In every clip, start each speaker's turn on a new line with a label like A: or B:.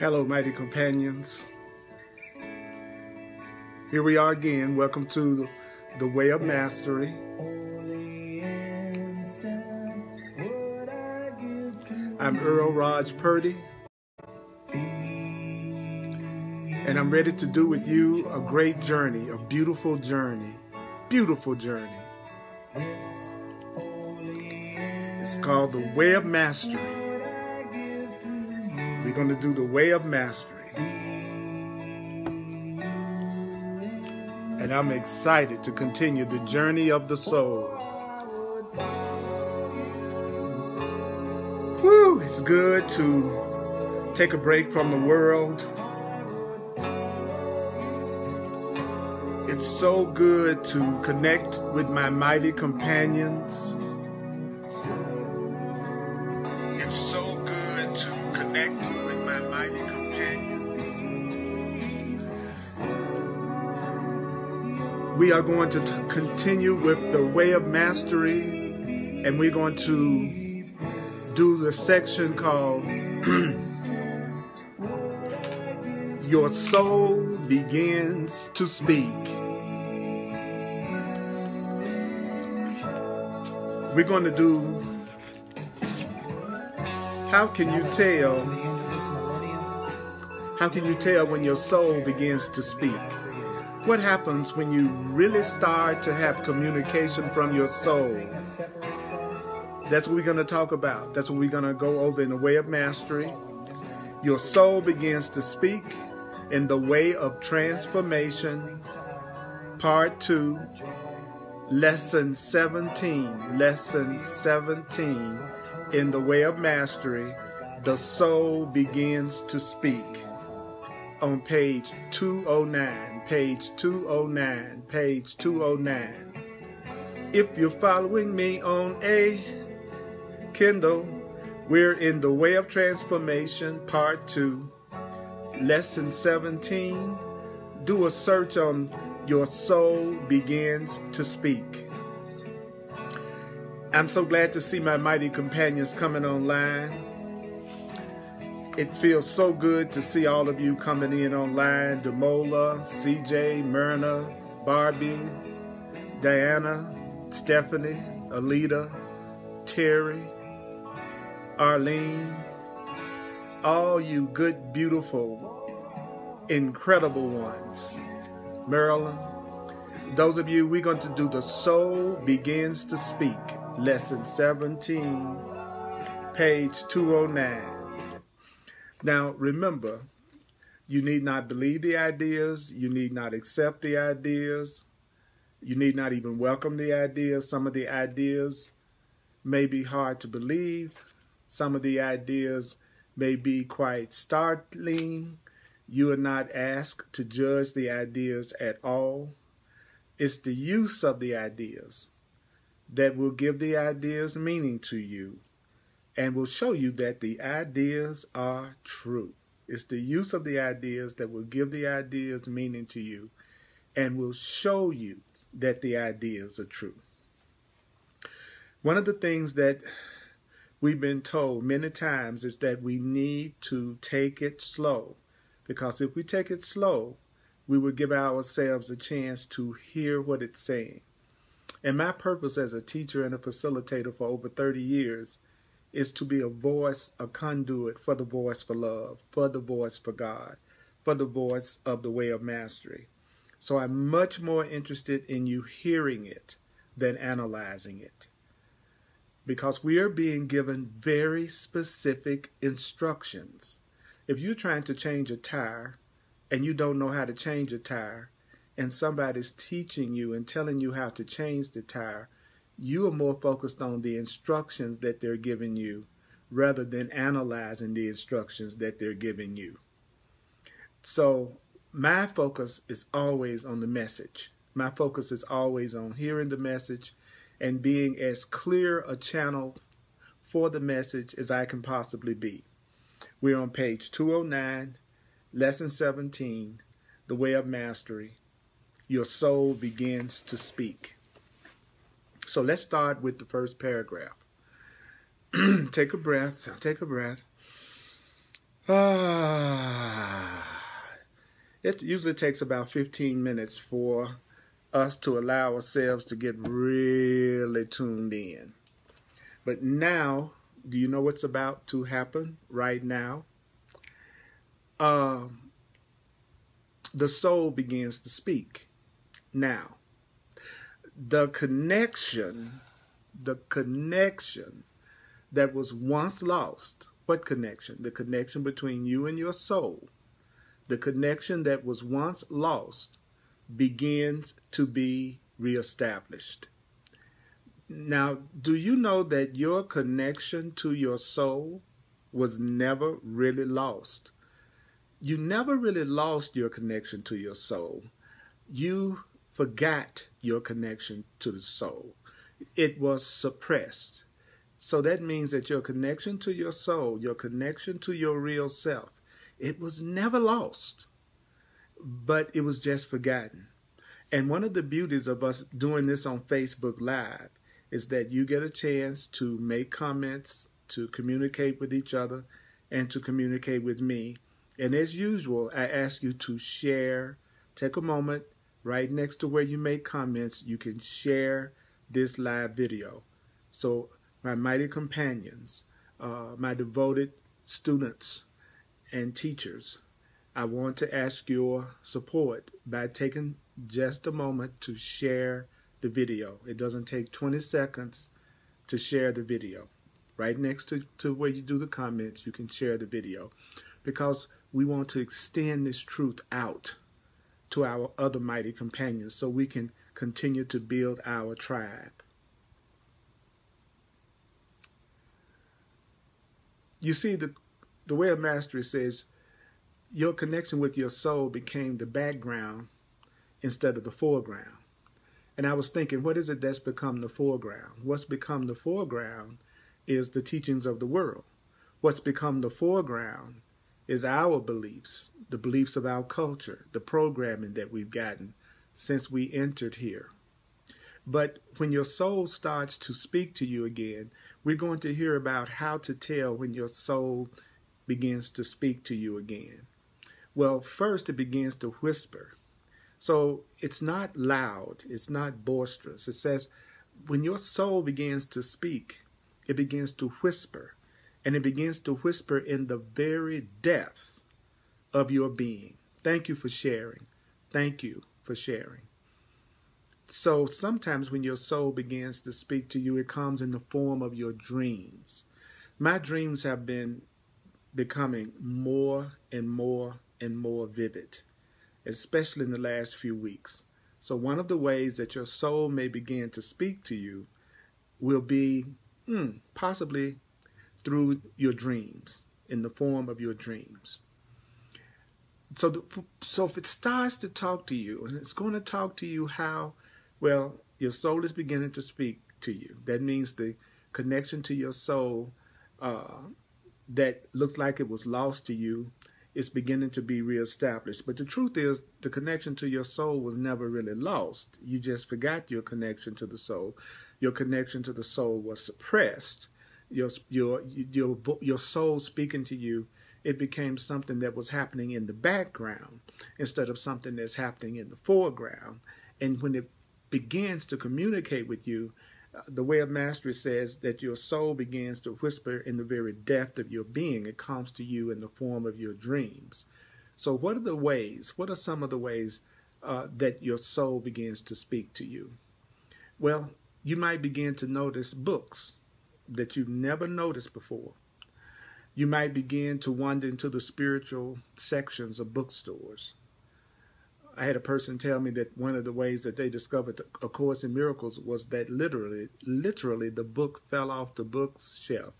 A: Hello, mighty companions. Here we are again. Welcome to the Way of Mastery. I'm Earl Purdy, and I'm ready to do with you a great journey, a beautiful journey, beautiful journey. It's called the Way of Mastery. We're going to do the Way of Mastery. And I'm excited to continue the journey of the soul. Whew, it's good to take a break from the world. It's so good to connect with my mighty companions. It's so good to connect with my mighty companions. We are going to continue with the Way of Mastery, and we're going to do the section called Your Soul Begins to Speak. We're going to do how can you tell when your soul begins to speak? What happens when you really start to have communication from your soul? That's what we're going to talk about. That's what we're going to go over in the Way of Mastery. Your soul begins to speak in the Way of Transformation, Part 2, Lesson 17. Lesson 17 in the Way of Mastery. The soul begins to speak. On page 209. Page 209. Page 209. If you're following me on a Kindle, we're in the Way of Transformation, Part 2, Lesson 17. Do a search on Your Soul Begins to Speak. I'm so glad to see my mighty companions coming online. It feels so good to see all of you coming in online. Demola, CJ, Myrna, Barbie, Diana, Stephanie, Alita, Terry, Arlene, all you good, beautiful, incredible ones. Marilyn, those of you, we're going to do the Soul Begins to Speak, Lesson 17, page 209. Now, remember, you need not believe the ideas. You need not accept the ideas. You need not even welcome the ideas. Some of the ideas may be hard to believe. Some of the ideas may be quite startling. You are not asked to judge the ideas at all. It's the use of the ideas that will give the ideas meaning to you and will show you that the ideas are true. It's the use of the ideas that will give the ideas meaning to you and will show you that the ideas are true. One of the things that we've been told many times is that we need to take it slow, because if we take it slow, we will give ourselves a chance to hear what it's saying. And my purpose as a teacher and a facilitator for over 30 years is to be a voice, a conduit for the voice for love, for the voice for God, for the voice of the Way of Mastery. So I'm much more interested in you hearing it than analyzing it, because we are being given very specific instructions. If you're trying to change a tire and you don't know how to change a tire, and somebody's teaching you and telling you how to change the tire, you are more focused on the instructions that they're giving you rather than analyzing the instructions that they're giving you. So my focus is always on the message. My focus is always on hearing the message and being as clear a channel for the message as I can possibly be. We're on page 209, Lesson 17, The Way of Mastery. Your soul begins to speak. So let's start with the first paragraph. Take a breath. Take a breath. It usually takes about 15 minutes for us to allow ourselves to get really tuned in. But now, do you know what's about to happen right now? The soul begins to speak. Now, the connection that was once lost, what connection? The connection between you and your soul. The connection that was once lost begins to be reestablished. Now, do you know that your connection to your soul was never really lost? You never really lost your connection to your soul. You forgot your connection to the soul. It was suppressed. So that means that your connection to your soul, your connection to your real self, it was never lost, but it was just forgotten. And one of the beauties of us doing this on Facebook Live is that you get a chance to make comments, to communicate with each other, and to communicate with me. And as usual, I ask you to share. Take a moment right next to where you make comments. You can share this live video. So my mighty companions, my devoted students and teachers, I want to ask your support by taking just a moment to share the video. It doesn't take 20 seconds to share the video. Right next to where you do the comments, you can share the video, because we want to extend this truth out to our other mighty companions so we can continue to build our tribe. You see, the way of mastery says your connection with your soul became the background instead of the foreground. And I was thinking, what is it that's become the foreground? What's become the foreground is the teachings of the world. What's become the foreground is our beliefs, the beliefs of our culture, the programming that we've gotten since we entered here. But when your soul starts to speak to you again, we're going to hear about how to tell when your soul begins to speak to you again. Well, first it begins to whisper. So it's not loud, it's not boisterous. It says when your soul begins to speak, it begins to whisper. And it begins to whisper in the very depths of your being. Thank you for sharing. Thank you for sharing. So sometimes when your soul begins to speak to you, it comes in the form of your dreams. My dreams have been becoming more and more and more vivid, especially in the last few weeks. So one of the ways that your soul may begin to speak to you will be possibly through your dreams, in the form of your dreams. So if it starts to talk to you, and it's going to talk to you how, well, your soul is beginning to speak to you. That means the connection to your soul that looks like it was lost to you is beginning to be reestablished. But the truth is, the connection to your soul was never really lost. You just forgot your connection to the soul. Your connection to the soul was suppressed. Your soul speaking to you, it became something that was happening in the background instead of something that's happening in the foreground. And when it begins to communicate with you, the way of mastery says that your soul begins to whisper in the very depth of your being. It comes to you in the form of your dreams. So what are some of the ways that your soul begins to speak to you? Well, you might begin to notice books that you've never noticed before. You might begin to wander into the spiritual sections of bookstores. I had a person tell me that one of the ways that they discovered A Course in Miracles was that literally the book fell off the bookshelf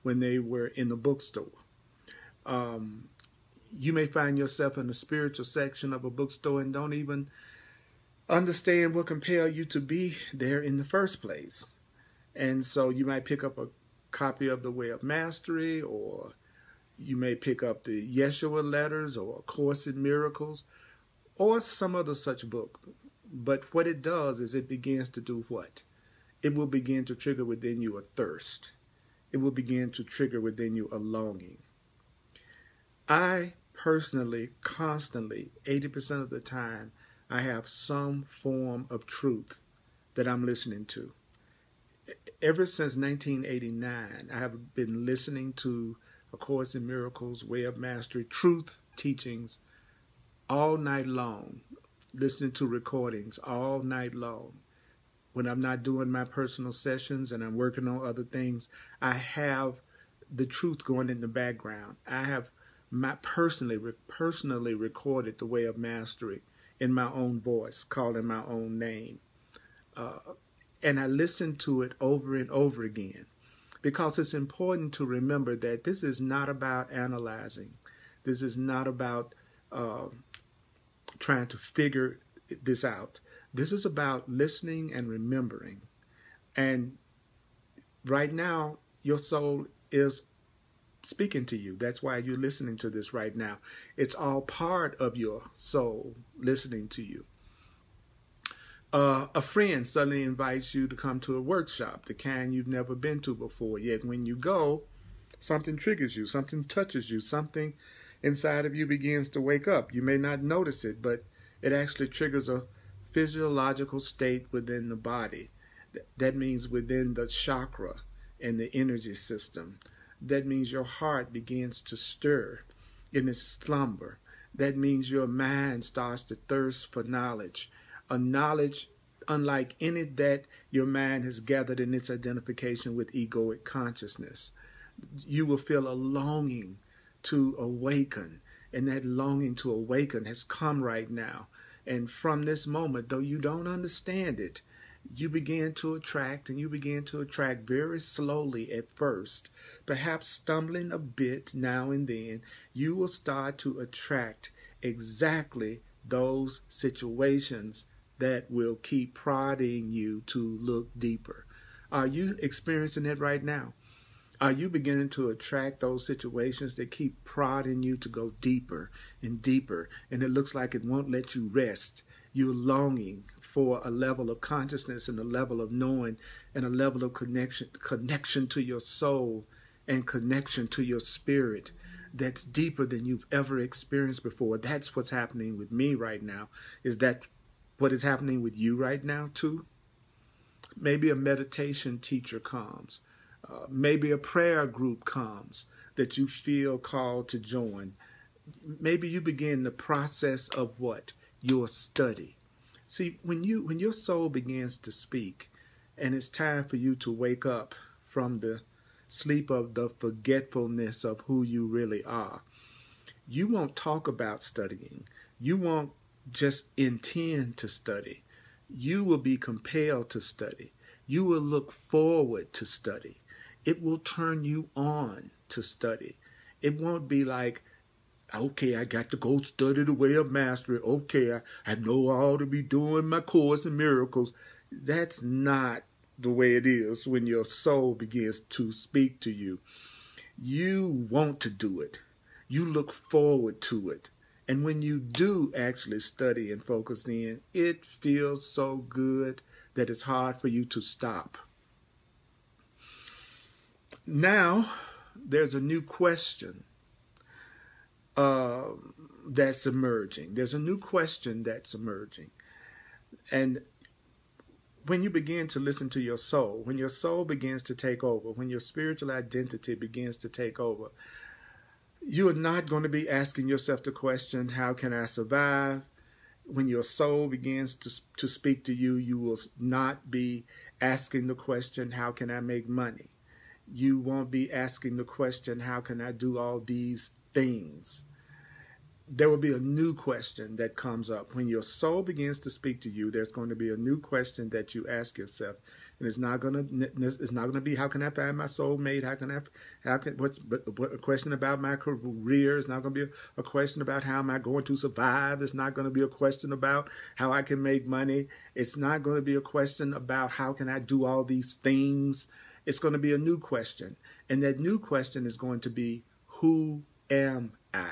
A: when they were in the bookstore. You may find yourself in the spiritual section of a bookstore and don't even understand what compelled you to be there in the first place. And so you might pick up a copy of The Way of Mastery, or you may pick up the Yeshua Letters or A Course in Miracles, or some other such book. But what it does is it begins to do what? It will begin to trigger within you a thirst. It will begin to trigger within you a longing. I personally, constantly, 80% of the time, I have some form of truth that I'm listening to. Ever since 1989, I have been listening to A Course in Miracles, Way of Mastery, truth teachings all night long, listening to recordings all night long. When I'm not doing my personal sessions and I'm working on other things, I have the truth going in the background. I have personally recorded The Way of Mastery in my own voice, calling my own name. And I listen to it over and over again because it's important to remember that this is not about analyzing. This is not about trying to figure this out. This is about listening and remembering. And right now, your soul is speaking to you. That's why you're listening to this right now. It's all part of your soul listening to you. A friend suddenly invites you to come to a workshop, the kind you've never been to before. Yet when you go, something triggers you, something touches you, something inside of you begins to wake up. You may not notice it, but it actually triggers a physiological state within the body. That means within the chakra and the energy system. That means your heart begins to stir in its slumber. That means your mind starts to thirst for knowledge. A knowledge unlike any that your mind has gathered in its identification with egoic consciousness. You will feel a longing to awaken, and that longing to awaken has come right now. And from this moment, though you don't understand it, you begin to attract, and you begin to attract very slowly at first, perhaps stumbling a bit now and then. You will start to attract exactly those situations that will keep prodding you to look deeper. Are you experiencing it right now? Are you beginning to attract those situations that keep prodding you to go deeper and deeper, and it looks like it won't let you rest? You're longing for a level of consciousness and a level of knowing and a level of connection to your soul and connection to your spirit that's deeper than you've ever experienced before. That's what's happening with me right now. Is that what is happening with you right now too? Maybe a meditation teacher comes. Maybe a prayer group comes that you feel called to join. Maybe you begin the process of what? Your study. See, when your soul begins to speak, and it's time for you to wake up from the sleep of the forgetfulness of who you really are, you won't talk about studying. You won't just intend to study. You will be compelled to study. You will look forward to study. It will turn you on to study. It won't be like, okay, I got to go study the way of mastery. Okay, I know I ought to be doing my Course in Miracles. That's not the way it is when your soul begins to speak to you. You want to do it. You look forward to it. And when you do actually study and focus in, it feels so good that it's hard for you to stop. Now, there's a new question that's emerging. There's a new question that's emerging. And when you begin to listen to your soul, when your soul begins to take over, when your spiritual identity begins to take over, you are not going to be asking yourself the question, how can I survive? When your soul begins to speak to you, you will not be asking the question, how can I make money? You won't be asking the question, how can I do all these things? There will be a new question that comes up. When your soul begins to speak to you, there's going to be a new question that you ask yourself. And it's not going to be, how can I find my soulmate? What's a question about my career? It's not going to be a question about how am I going to survive? It's not going to be a question about how I can make money. It's not going to be a question about how can I do all these things. It's going to be a new question. And that new question is going to be, who am I?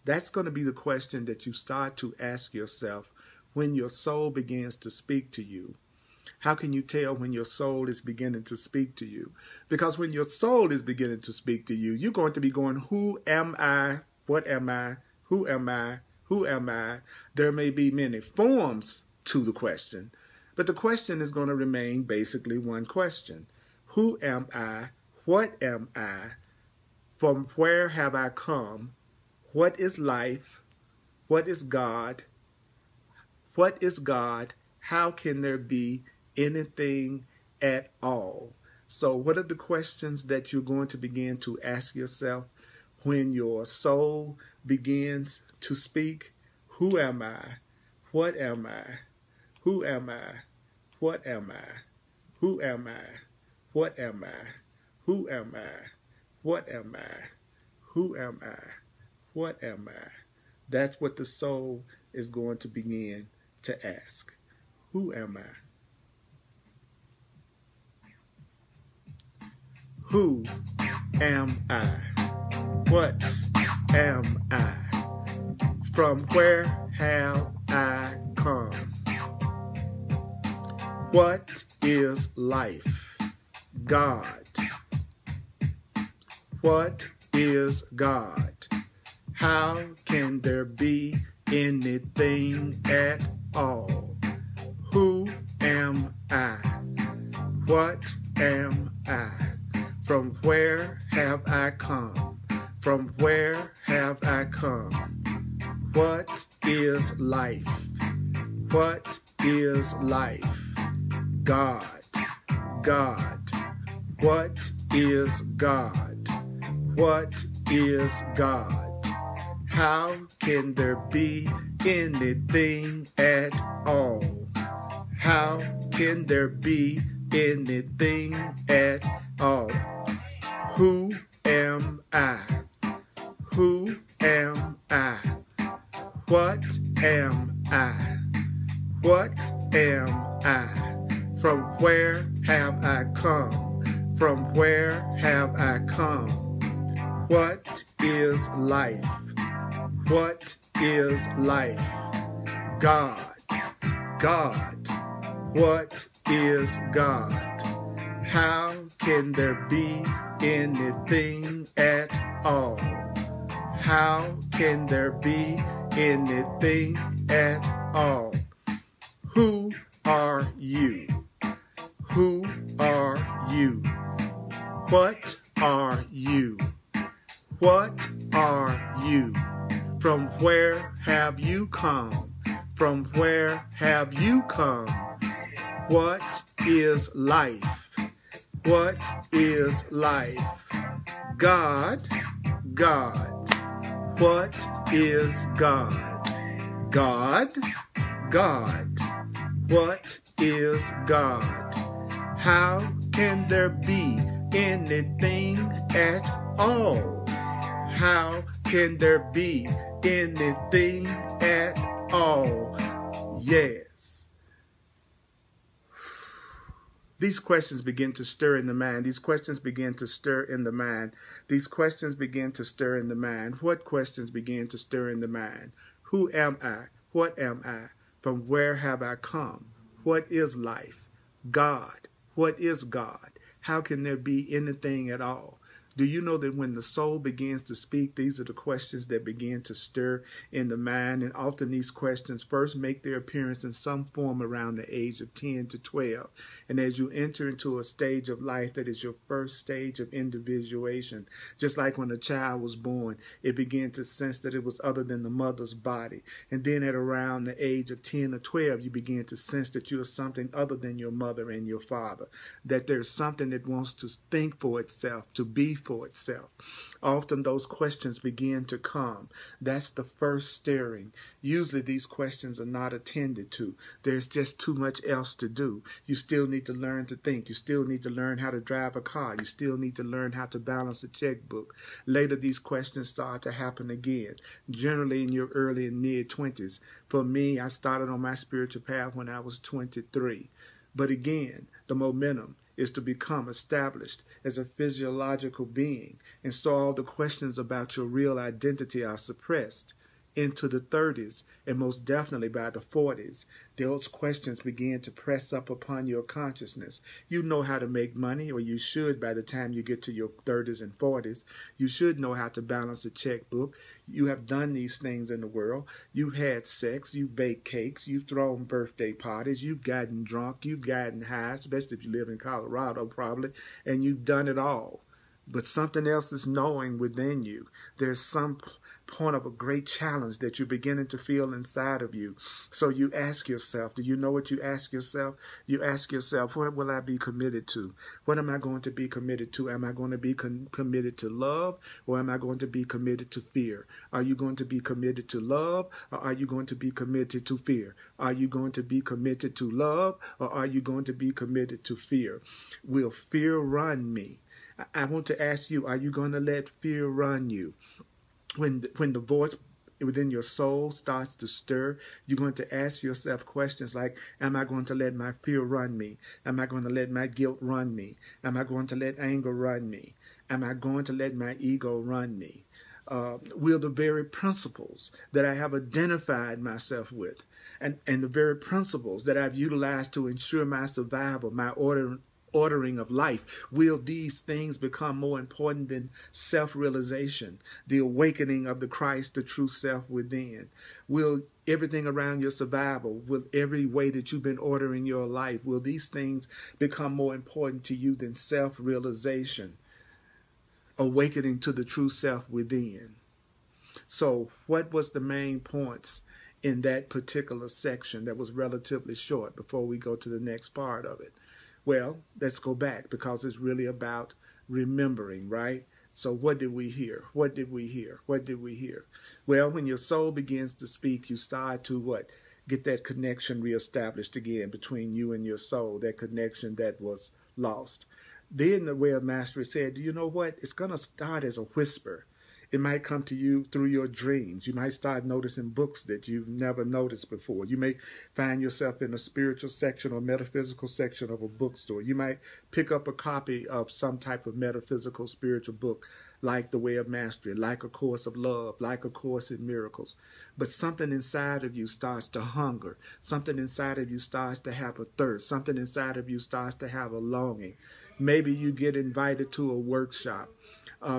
A: That's going to be the question that you start to ask yourself when your soul begins to speak to you. How can you tell when your soul is beginning to speak to you? Because when your soul is beginning to speak to you, you're going to be going, who am I What am I? Who am I? Who am I? There may be many forms to the question, but the question is going to remain basically one question. Who am I? What am I? From where have I come? What is life? What is God? What is God? How can there be anything at all? So what are the questions that you're going to begin to ask yourself when your soul begins to speak? Who am I? What am I? Who am I? What am I? Who am I? What am I? Who am I? What am I? Who am I? What am I? That's what the soul is going to begin to ask. Who am I? Who am I? What am I? From where have I come? What is life? God. What is God? How can there be anything at all? Who am I? What am I? From where have I come? From where have I come? What is life? What is life? God. God. What is God? What is God? How can there be anything at all? How can there be anything at all? Who am I? Who am I? What am I? What am I? From where have I come? From where have I come? What is life? What is life? God. God. What is God? How can there be anything at all? How can there be anything at all? Who are you? Who are you? What are you? What are you? From where have you come? From where have you come? What is life? What is life? God. God. What is God? God. God. What is God? How can there be anything at all? How can there be anything at all? Yes. These questions begin to stir in the mind. These questions begin to stir in the mind. These questions begin to stir in the mind. What questions begin to stir in the mind? Who am I? What am I? From where have I come? What is life? God. What is God? How can there be anything at all? Do you know that when the soul begins to speak, these are the questions that begin to stir in the mind? And often these questions first make their appearance in some form around the age of 10 to 12. And as you enter into a stage of life that is your first stage of individuation, just like when a child was born, it began to sense that it was other than the mother's body. And then at around the age of 10 or 12, you begin to sense that you are something other than your mother and your father, that there's something that wants to think for itself, to be for itself. Often those questions begin to come. That's the first stirring. Usually these questions are not attended to. There's just too much else to do. You still need to learn to think. You still need to learn how to drive a car. You still need to learn how to balance a checkbook. Later these questions start to happen again, generally in your early and mid-20s. For me, I started on my spiritual path when I was 23. But again, the momentum is to become established as a physiological being, and so all the questions about your real identity are suppressed. into the 30s, and most definitely by the 40s, those questions begin to press up upon your consciousness. You know how to make money, or you should by the time you get to your 30s and 40s. You should know how to balance a checkbook. You have done these things in the world. You've had sex, you've baked cakes, you've thrown birthday parties, you've gotten drunk, you've gotten high, especially if you live in Colorado probably, and you've done it all. But something else is gnawing within you. There's some point of a great challenge that you're beginning to feel inside of you. So you ask yourself, do you know what you ask yourself? You ask yourself, what will I be committed to? What am I going to be committed to? Am I going to be committed to love, or am I going to be committed to fear? Are you going to be committed to love, or are you going to be committed to fear? Are you going to be committed to love, or are you going to be committed to fear? Will fear run me? I want to ask you, are you going to let fear run you? When the voice within your soul starts to stir, you're going to ask yourself questions like, am I going to let my fear run me? Am I going to let my guilt run me? Am I going to let anger run me? Am I going to let my ego run me? Will the very principles that I have identified myself with, and the very principles that I've utilized to ensure my survival, my ordering of life, will these things become more important than self-realization, the awakening of the Christ, the true self within? Will everything around your survival, will every way that you've been ordering your life, will these things become more important to you than self-realization, awakening to the true self within? So what was the main points in that particular section that was relatively short before we go to the next part of it? Well, let's go back, because it's really about remembering, right? So what did we hear? What did we hear? What did we hear? Well, when your soul begins to speak, you start to what? Get that connection reestablished again between you and your soul, that connection that was lost. Then the way of mastery said, do you know what? It's going to start as a whisper. It might come to you through your dreams. You might start noticing books that you've never noticed before. You may find yourself in a spiritual section or metaphysical section of a bookstore. You might pick up a copy of some type of metaphysical spiritual book, like The Way of Mastery, like A Course of Love, like A Course in Miracles. But something inside of you starts to hunger. Something inside of you starts to have a thirst. Something inside of you starts to have a longing. Maybe you get invited to a workshop.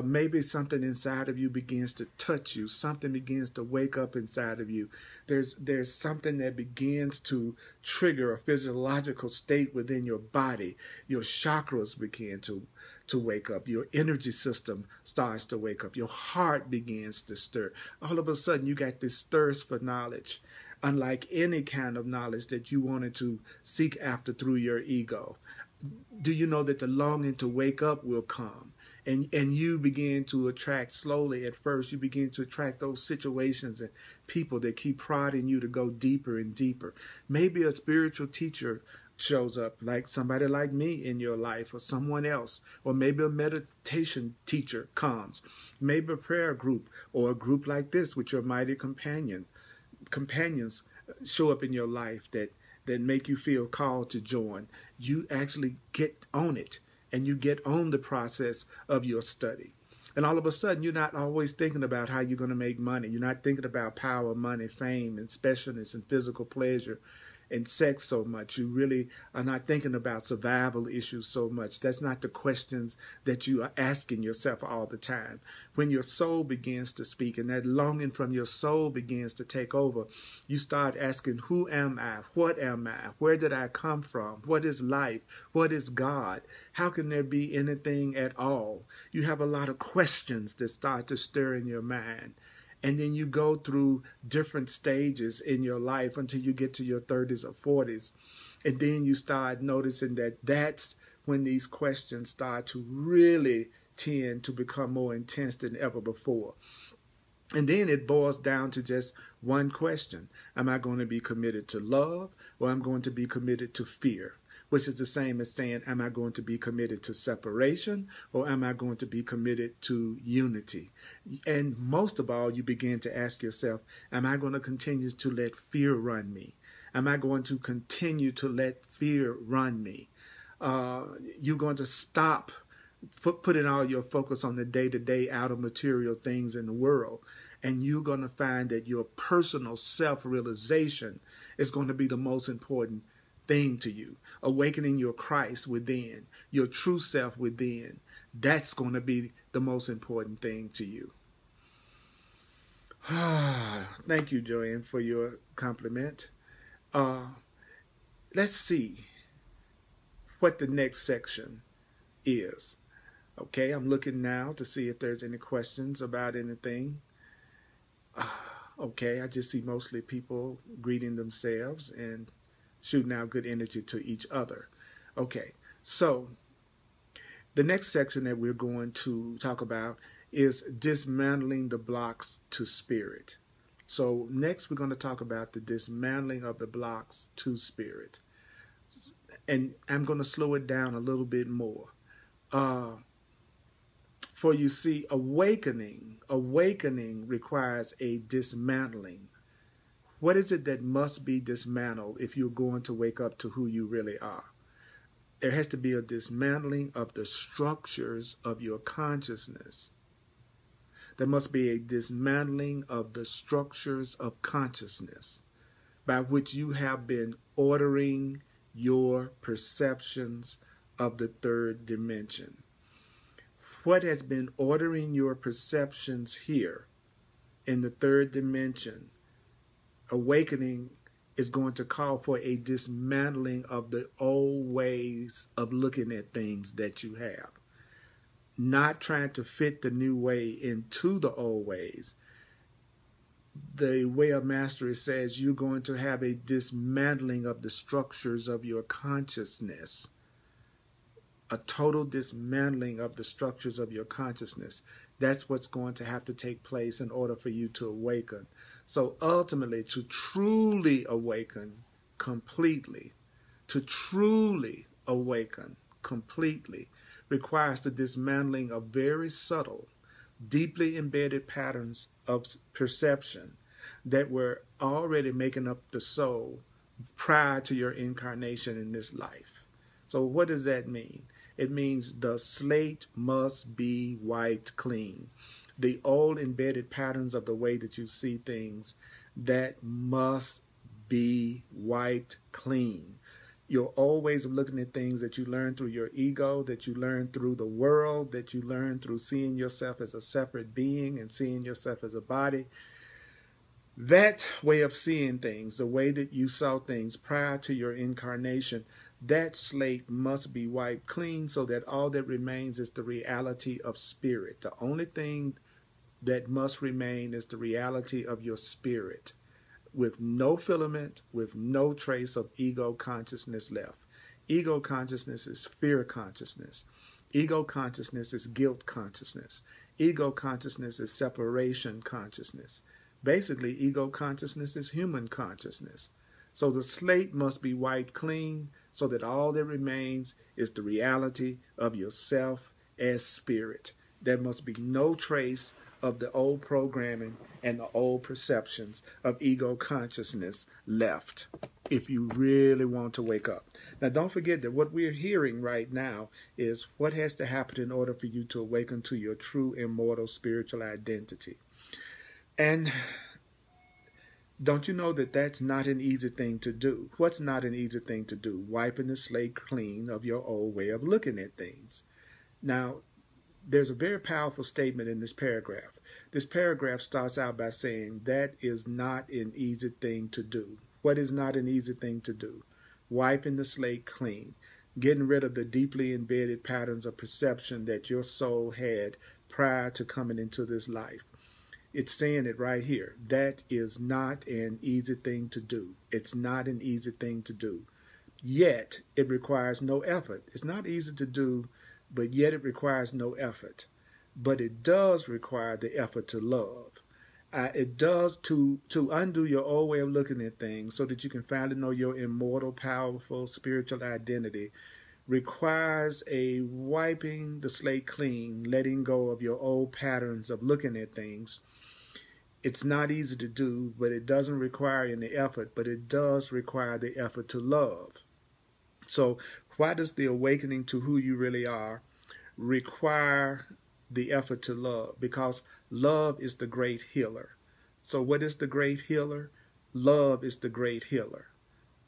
A: Maybe something inside of you begins to touch you. Something begins to wake up inside of you. There's something that begins to trigger a physiological state within your body. Your chakras begin to wake up. Your energy system starts to wake up. Your heart begins to stir. All of a sudden, you got this thirst for knowledge, unlike any kind of knowledge that you wanted to seek after through your ego. Do you know that the longing to wake up will come? And you begin to attract, slowly at first, you begin to attract those situations and people that keep prodding you to go deeper and deeper. Maybe a spiritual teacher shows up, like somebody like me in your life, or someone else, or maybe a meditation teacher comes, maybe a prayer group, or a group like this with your mighty companions show up in your life that make you feel called to join. You actually get on it, and you get on the process of your study. And all of a sudden, you're not always thinking about how you're going to make money. You're not thinking about power, money, fame, and specialness, and physical pleasure, and sex so much. You really are not thinking about survival issues so much. That's not the questions that you are asking yourself all the time. When your soul begins to speak and that longing from your soul begins to take over, you start asking, who am I? What am I? Where did I come from? What is life? What is God? How can there be anything at all? You have a lot of questions that start to stir in your mind. And then you go through different stages in your life until you get to your 30s or 40s. And then you start noticing that that's when these questions start to really tend to become more intense than ever before. And then it boils down to just one question. Am I going to be committed to love, or am I going to be committed to fear? Which is the same as saying, am I going to be committed to separation, or am I going to be committed to unity? And most of all, you begin to ask yourself, am I going to continue to let fear run me? Am I going to continue to let fear run me? You're going to stop putting all your focus on the day-to-day outer material things in the world, And you're going to find that your personal self-realization is going to be the most important thing to you. Awakening your Christ within, your true self within, that's going to be the most important thing to you. Thank you, Joanne, for your compliment. Let's see what the next section is. Okay, I'm looking now to see if there's any questions about anything. Okay, I just see mostly people greeting themselves and shooting out good energy to each other. Okay, so the next section that we're going to talk about is dismantling the blocks to spirit. So next we're going to talk about the dismantling of the blocks to spirit. And I'm going to slow it down a little bit more. For you see, awakening requires a dismantling. What is it that must be dismantled if you're going to wake up to who you really are? There has to be a dismantling of the structures of your consciousness. There must be a dismantling of the structures of consciousness by which you have been ordering your perceptions of the third dimension. What has been ordering your perceptions here in the third dimension? Awakening is going to call for a dismantling of the old ways of looking at things that you have. Not trying to fit the new way into the old ways. The way of mastery says you're going to have a dismantling of the structures of your consciousness. A total dismantling of the structures of your consciousness. That's what's going to have to take place in order for you to awaken. So ultimately, to truly awaken completely, requires the dismantling of very subtle, deeply embedded patterns of perception that were already making up the soul prior to your incarnation in this life. So what does that mean? It means the slate must be wiped clean. The old embedded patterns of the way that you see things, that must be wiped clean. Your old ways of looking at things that you learned through your ego, that you learned through the world, that you learned through seeing yourself as a separate being and seeing yourself as a body. That way of seeing things, the way that you saw things prior to your incarnation, that slate must be wiped clean so that all that remains is the reality of spirit. The only thing that must remain is the reality of your spirit, with no filament, with no trace of ego consciousness left. Ego consciousness is fear consciousness. Ego consciousness is guilt consciousness. Ego consciousness is separation consciousness. Basically, ego consciousness is human consciousness. So the slate must be wiped clean so that all that remains is the reality of yourself as spirit. There must be no trace of the old programming and the old perceptions of ego consciousness left if you really want to wake up. Now, don't forget that what we're hearing right now is what has to happen in order for you to awaken to your true immortal spiritual identity. And don't you know that that's not an easy thing to do? What's not an easy thing to do? Wiping the slate clean of your old way of looking at things. Now, there's a very powerful statement in this paragraph. This paragraph starts out by saying that is not an easy thing to do. What is not an easy thing to do? Wiping the slate clean, getting rid of the deeply embedded patterns of perception that your soul had prior to coming into this life. It's saying it right here. That is not an easy thing to do. It's not an easy thing to do. Yet, it requires no effort. It's not easy to do, but yet it requires no effort. But it does require the effort to love. It does to undo your old way of looking at things so that you can finally know your immortal, powerful, spiritual identity, requires a wiping the slate clean, letting go of your old patterns of looking at things. It's not easy to do, but it doesn't require any effort, but it does require the effort to love. So why does the awakening to who you really are require the effort to love? Because Love is the great healer. So what is the great healer? Love is the great healer.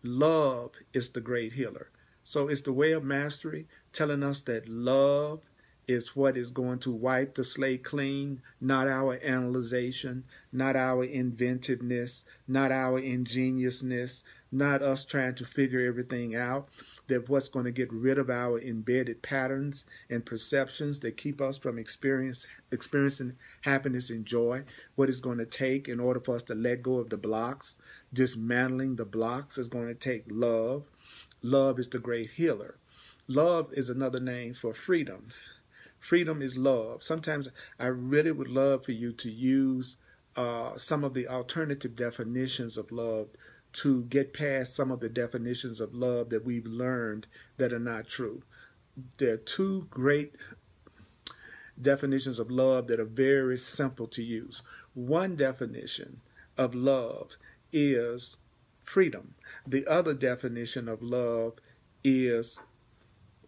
A: Love is the great healer. So it's the way of mastery telling us that love is what is going to wipe the slate clean, not our analyzation, not our inventiveness, not our ingeniousness, not us trying to figure everything out. That what's going to get rid of our embedded patterns and perceptions that keep us from experiencing happiness and joy. What it's going to take in order for us to let go of the blocks, dismantling the blocks, is going to take love. Love is the great healer. Love is another name for freedom. Freedom is love. Sometimes I really would love for you to use some of the alternative definitions of love to get past some of the definitions of love that we've learned that are not true. There are two great definitions of love that are very simple to use. One definition of love is freedom. The other definition of love is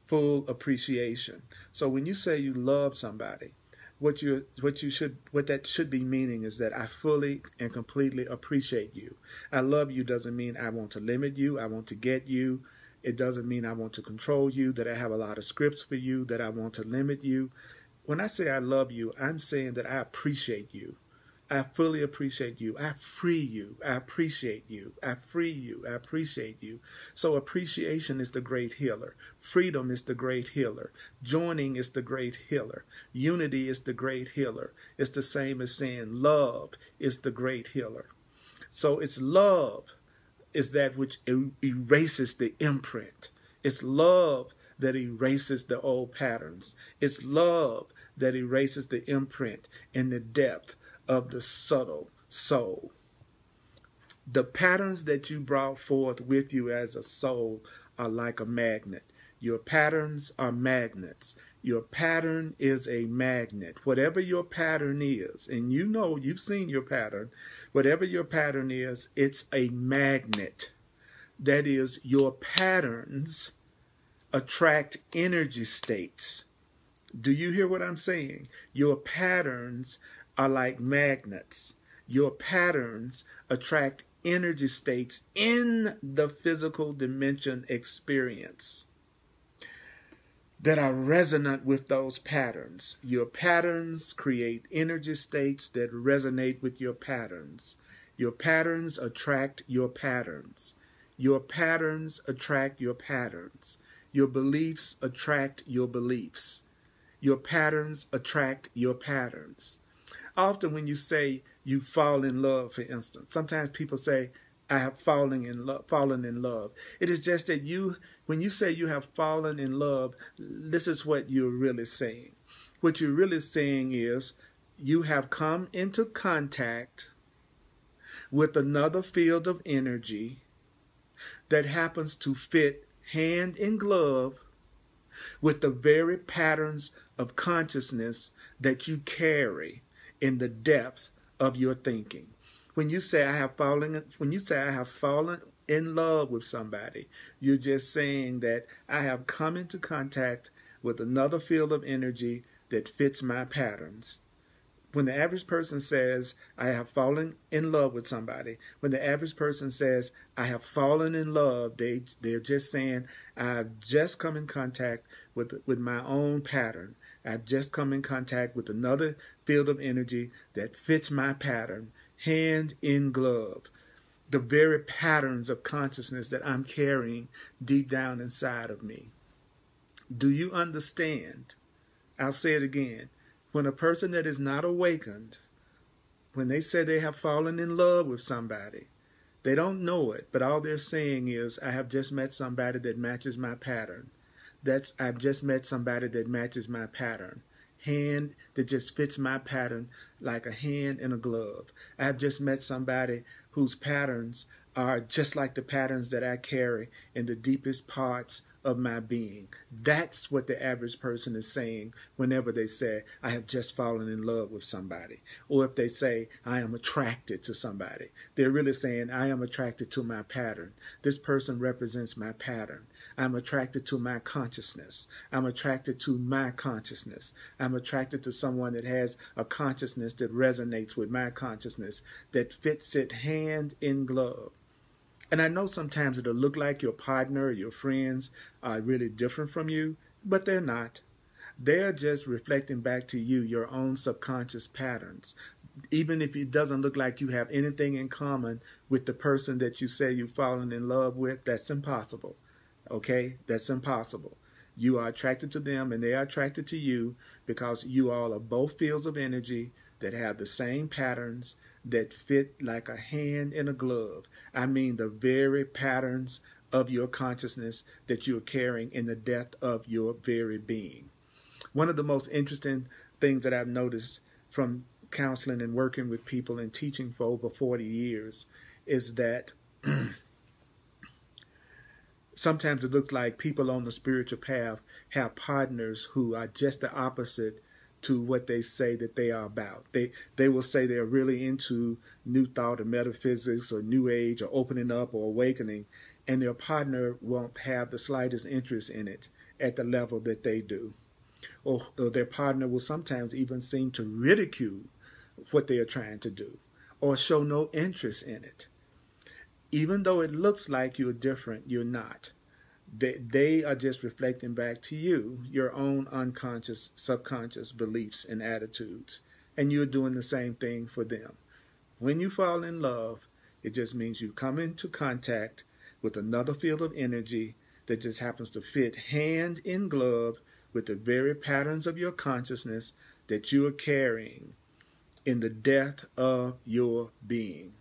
A: full appreciation. So when you say you love somebody, what that should be meaning is that I fully and completely appreciate you. I love you doesn't mean I want to limit you, I want to get you. It doesn't mean I want to control you, that I have a lot of scripts for you, that I want to limit you. When I say I love you, I'm saying that I appreciate you. I fully appreciate you. I free you. I appreciate you. I free you. I appreciate you. So appreciation is the great healer. Freedom is the great healer. Joining is the great healer. Unity is the great healer. It's the same as saying love is the great healer. So it's love is that which erases the imprint. It's love that erases the old patterns. It's love that erases the imprint in the depth of the subtle soul. The patterns that you brought forth with you as a soul are like a magnet. Your patterns are magnets. Your pattern is a magnet. Whatever your pattern is, and you know you've seen your pattern, whatever your pattern is, it's a magnet. That is, your patterns attract energy states. Do you hear what I'm saying? Your patterns are like magnets. Your patterns attract energy states in the physical dimension experience that are resonant with those patterns. Your patterns create energy states that resonate with your patterns. Your patterns attract your patterns. Your patterns attract your patterns. Your beliefs attract your beliefs. Your patterns attract your patterns. Often when you say you fall in love, for instance, sometimes people say, I have fallen in love. It is just that when you say you have fallen in love, this is what you're really saying. What you're really saying is you have come into contact with another field of energy that happens to fit hand in glove with the very patterns of consciousness that you carry in the depth of your thinking. When you say I have fallen in love with somebody, you're just saying that I have come into contact with another field of energy that fits my patterns. When the average person says I have fallen in love with somebody, when the average person says I have fallen in love, they're just saying I've just come in contact with my own pattern. I've just come in contact with another field of energy that fits my pattern, hand in glove. The very patterns of consciousness that I'm carrying deep down inside of me. Do you understand? I'll say it again. When a person that is not awakened, when they say they have fallen in love with somebody, they don't know it, but all they're saying is, I have just met somebody that matches my pattern. I've just met somebody that matches my pattern. Hand that just fits my pattern like a hand in a glove. I've just met somebody whose patterns are just like the patterns that I carry in the deepest parts of my being. That's what the average person is saying whenever they say, I have just fallen in love with somebody. Or if they say, I am attracted to somebody. They're really saying, I am attracted to my pattern. This person represents my pattern. I'm attracted to my consciousness. I'm attracted to my consciousness. I'm attracted to someone that has a consciousness that resonates with my consciousness, that fits it hand in glove. And I know sometimes it'll look like your partner or your friends are really different from you, but they're not. They're just reflecting back to you your own subconscious patterns. Even if it doesn't look like you have anything in common with the person that you say you've fallen in love with, that's impossible. Okay? That's impossible. You are attracted to them and they are attracted to you because you all are both fields of energy that have the same patterns that fit like a hand in a glove. I mean the very patterns of your consciousness that you're carrying in the depth of your very being. One of the most interesting things that I've noticed from counseling and working with people and teaching for over 40 years is that sometimes it looks like people on the spiritual path have partners who are just the opposite to what they say that they are about. They will say they're really into new thought or metaphysics or new age or opening up or awakening, and their partner won't have the slightest interest in it at the level that they do. Or their partner will sometimes even seem to ridicule what they are trying to do or show no interest in it. Even though it looks like you're different, you're not. They are just reflecting back to you your own unconscious, subconscious beliefs and attitudes, and you're doing the same thing for them. When you fall in love, it just means you come into contact with another field of energy that just happens to fit hand in glove with the very patterns of your consciousness that you are carrying in the depth of your being.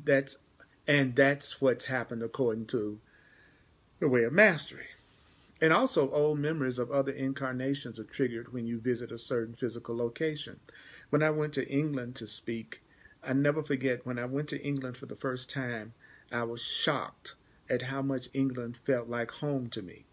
A: That's what's happened according to the way of mastery. And also old memories of other incarnations are triggered when you visit a certain physical location. When I went to England to speak, I never forget when I went to England for the first time, I was shocked at how much England felt like home to me.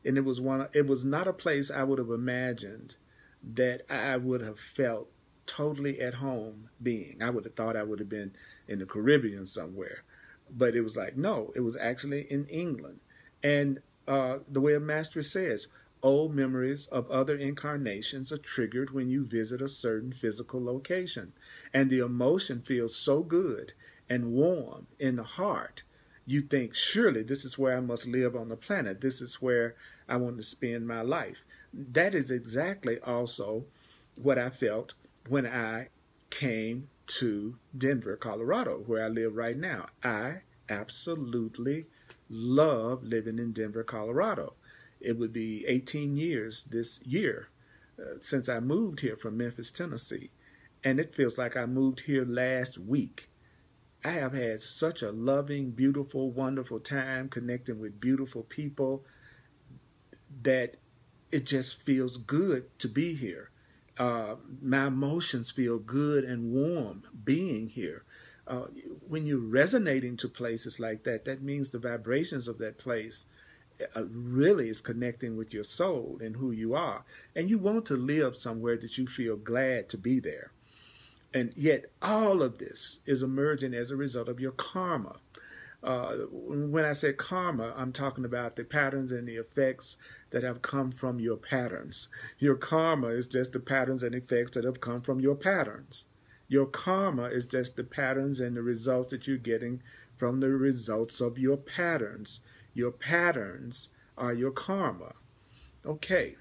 A: And it was not a place I would have imagined that I would have felt totally at home being. I would have thought I would have been in the Caribbean somewhere. But it was like, no, it was actually in England. And the way of mastery says, old memories of other incarnations are triggered when you visit a certain physical location. And the emotion feels so good and warm in the heart. You think, surely this is where I must live on the planet. This is where I want to spend my life. That is exactly also what I felt when I came to Denver, Colorado, where I live right now. I absolutely love living in Denver, Colorado. It would be 18 years this year since I moved here from Memphis, Tennessee. And it feels like I moved here last week. I have had such a loving, beautiful, wonderful time connecting with beautiful people that it just feels good to be here. My emotions feel good and warm being here. When you're resonating to places like that, that means the vibrations of that place really is connecting with your soul and who you are. And you want to live somewhere that you feel glad to be there. And yet all of this is emerging as a result of your karma. When I say karma, I'm talking about the patterns and the effects that have come from your patterns. Your karma is just the patterns and effects that have come from your patterns. Your karma is just the patterns and the results that you're getting from the results of your patterns. Your patterns are your karma. Okay.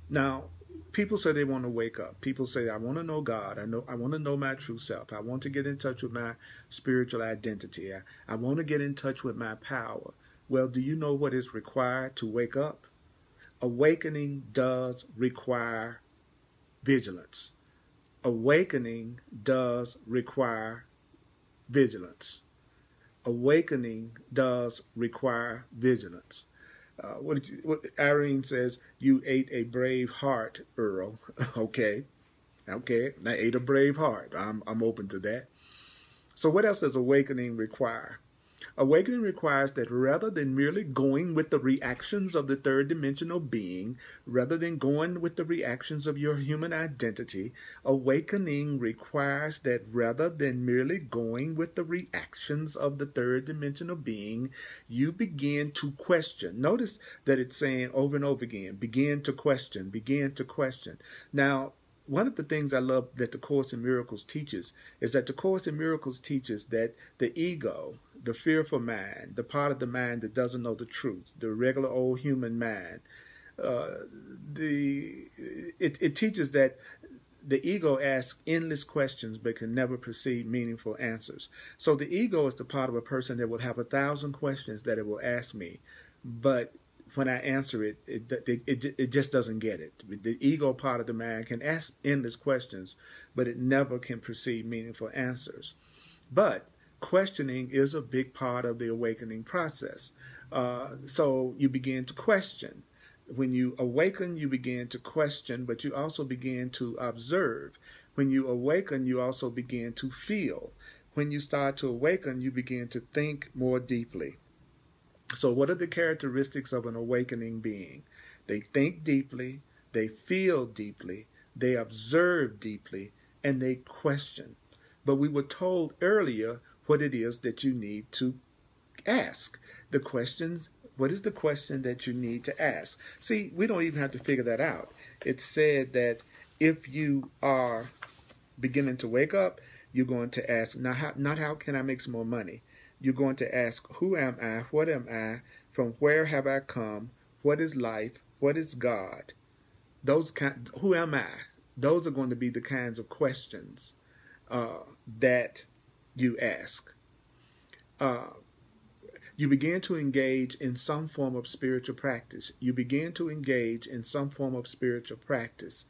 A: Now, people say they want to wake up. People say, I want to know God. I want to know my true self. I want to get in touch with my spiritual identity. I want to get in touch with my power. Well, do you know what is required to wake up? Awakening does require vigilance. Awakening does require vigilance. Awakening does require vigilance. What Irene says, you ate a brave heart, Earl. Okay. I ate a brave heart. I'm open to that. So what else does awakening require? Awakening requires that rather than merely going with the reactions of the third dimensional being, rather than going with the reactions of your human identity, awakening requires that rather than merely going with the reactions of the third dimensional being, you begin to question. Notice that it's saying over and over again, begin to question, begin to question. Now, one of the things I love that the Course in Miracles teaches is that the Course in Miracles teaches that the ego, the fearful mind, the part of the mind that doesn't know the truth, the regular old human mind, it teaches that the ego asks endless questions but can never perceive meaningful answers. So the ego is the part of a person that will have 1,000 questions that it will ask me, but when I answer it, it just doesn't get it. The ego part of the mind can ask endless questions, but it never can perceive meaningful answers. But questioning is a big part of the awakening process. So you begin to question. When you awaken, you begin to question, but you also begin to observe. When you awaken, you also begin to feel. When you start to awaken, you begin to think more deeply. So what are the characteristics of an awakening being? They think deeply, they feel deeply, they observe deeply, and they question. But we were told earlier what it is that you need to ask. The questions, what is the question that you need to ask? See, we don't even have to figure that out. It said that if you are beginning to wake up, you're going to ask, not how can I make some more money? You're going to ask, who am I? What am I? From where have I come? What is life? What is God? Who am I? Those are going to be the kinds of questions that you ask. You begin to engage in some form of spiritual practice. You begin to engage in some form of spiritual practice.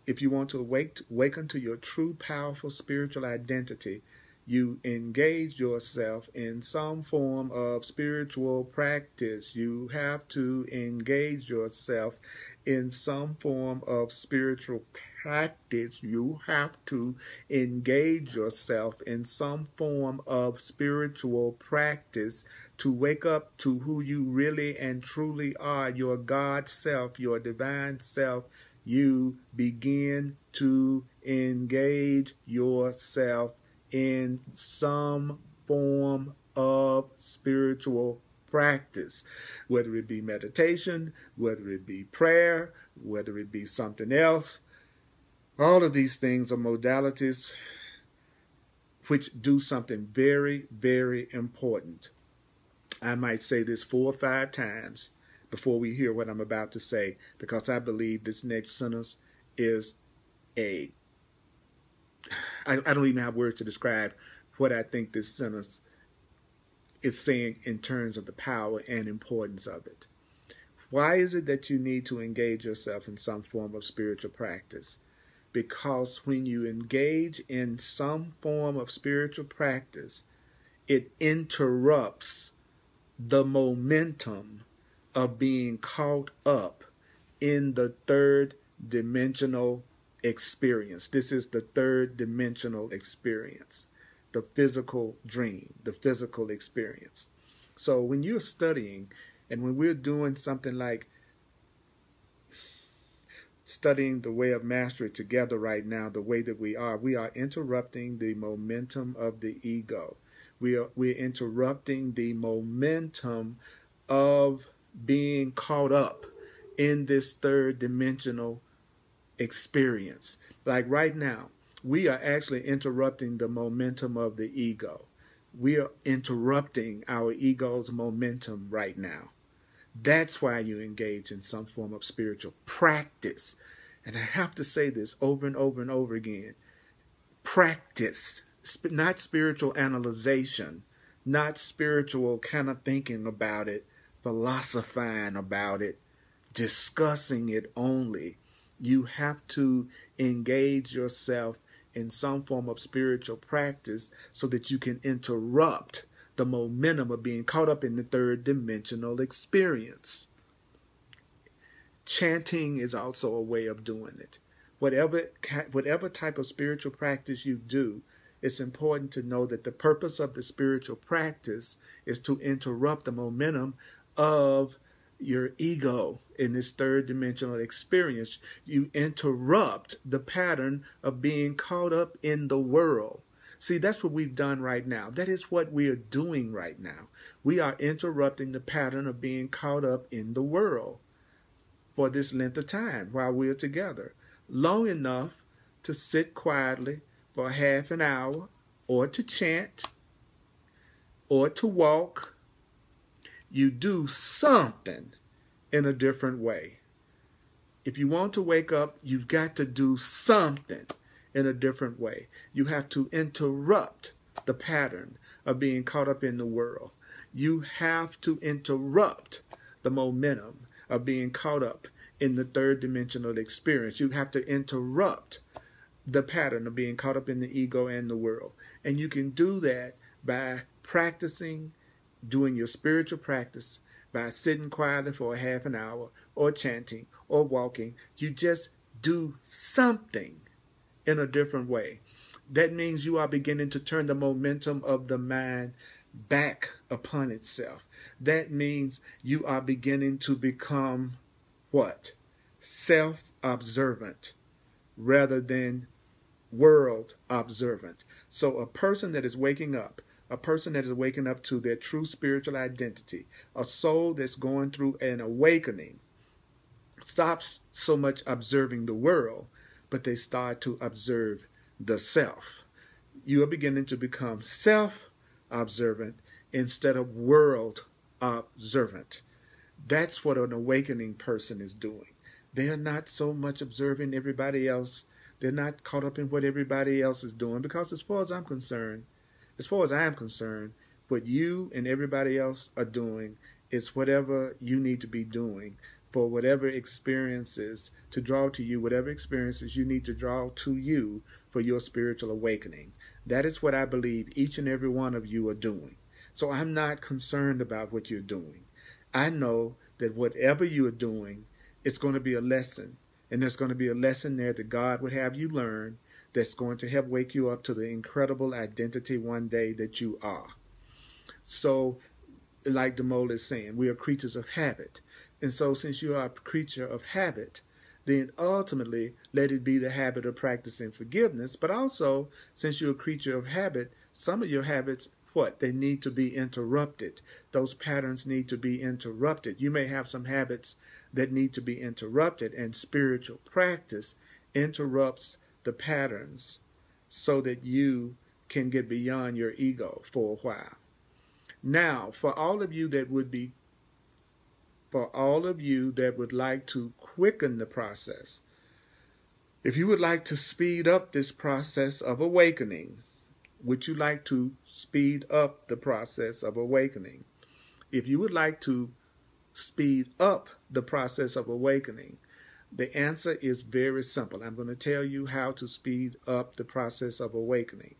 A: If you want to awaken to your true, powerful spiritual identity, you engage yourself in some form of spiritual practice. You have to engage yourself in some form of spiritual practice. You have to engage yourself in some form of spiritual practice to wake up to who you really and truly are, your God self, your divine self. You begin to engage yourself in some form of spiritual practice, whether it be meditation, whether it be prayer, whether it be something else. All of these things are modalities which do something very, very important. I might say this 4 or 5 times before we hear what I'm about to say, because I believe this next sentence is I don't even have words to describe what I think this sentence is saying in terms of the power and importance of it. Why is it that you need to engage yourself in some form of spiritual practice? Because when you engage in some form of spiritual practice, it interrupts the momentum of being caught up in the third dimensional experience. This is the third dimensional experience, the physical dream, the physical experience. So when you're studying, and when we're doing something like studying the way of mastery together right now, the way that we are interrupting the momentum of the ego. We're interrupting the momentum of being caught up in this third dimensional experience. Like right now, we are actually interrupting the momentum of the ego. We are interrupting our ego's momentum right now. That's why you engage in some form of spiritual practice. And I have to say this over and over and over again. Practice, not spiritual analyzation, not spiritual kind of thinking about it, philosophizing about it, discussing it only. You have to engage yourself in some form of spiritual practice so that you can interrupt the momentum of being caught up in the third dimensional experience. Chanting is also a way of doing it. Whatever type of spiritual practice you do, it's important to know that the purpose of the spiritual practice is to interrupt the momentum of your ego in this third dimensional experience. You interrupt the pattern of being caught up in the world. See, that's what we've done right now. That is what we are doing right now. We are interrupting the pattern of being caught up in the world for this length of time while we're together, long enough to sit quietly for half an hour, or to chant, or to walk. You do something in a different way. If you want to wake up, you've got to do something in a different way. You have to interrupt the pattern of being caught up in the world. You have to interrupt the momentum of being caught up in the third dimensional experience. You have to interrupt the pattern of being caught up in the ego and the world. And you can do that by practicing, doing your spiritual practice, by sitting quietly for a half an hour, or chanting, or walking. You just do something in a different way. That means you are beginning to turn the momentum of the mind back upon itself. That means you are beginning to become what? Self-observant rather than world observant. So a person that is waking up, a person that is waking up to their true spiritual identity, a soul that's going through an awakening, stops so much observing the world, but they start to observe the self. You are beginning to become self-observant instead of world observant. That's what an awakening person is doing. They are not so much observing everybody else. They're not caught up in what everybody else is doing, because as far as I'm concerned, what you and everybody else are doing is whatever you need to be doing for whatever experiences to draw to you, whatever experiences you need to draw to you for your spiritual awakening. That is what I believe each and every one of you are doing. So I'm not concerned about what you're doing. I know that whatever you are doing, it's going to be a lesson. And there's going to be a lesson there that God would have you learn that's going to help wake you up to the incredible identity one day that you are. So, like the mole is saying, we are creatures of habit. And so since you are a creature of habit, then ultimately let it be the habit of practicing forgiveness. But also, since you're a creature of habit, some of your habits, they need to be interrupted. Those patterns need to be interrupted. You may have some habits that need to be interrupted, and spiritual practice interrupts the patterns so that you can get beyond your ego for a while. Now, for all of you that would like to quicken the process, if you would like to speed up this process of awakening, would you like to speed up the process of awakening? If you would like to speed up the process of awakening, the answer is very simple. I'm going to tell you how to speed up the process of awakening.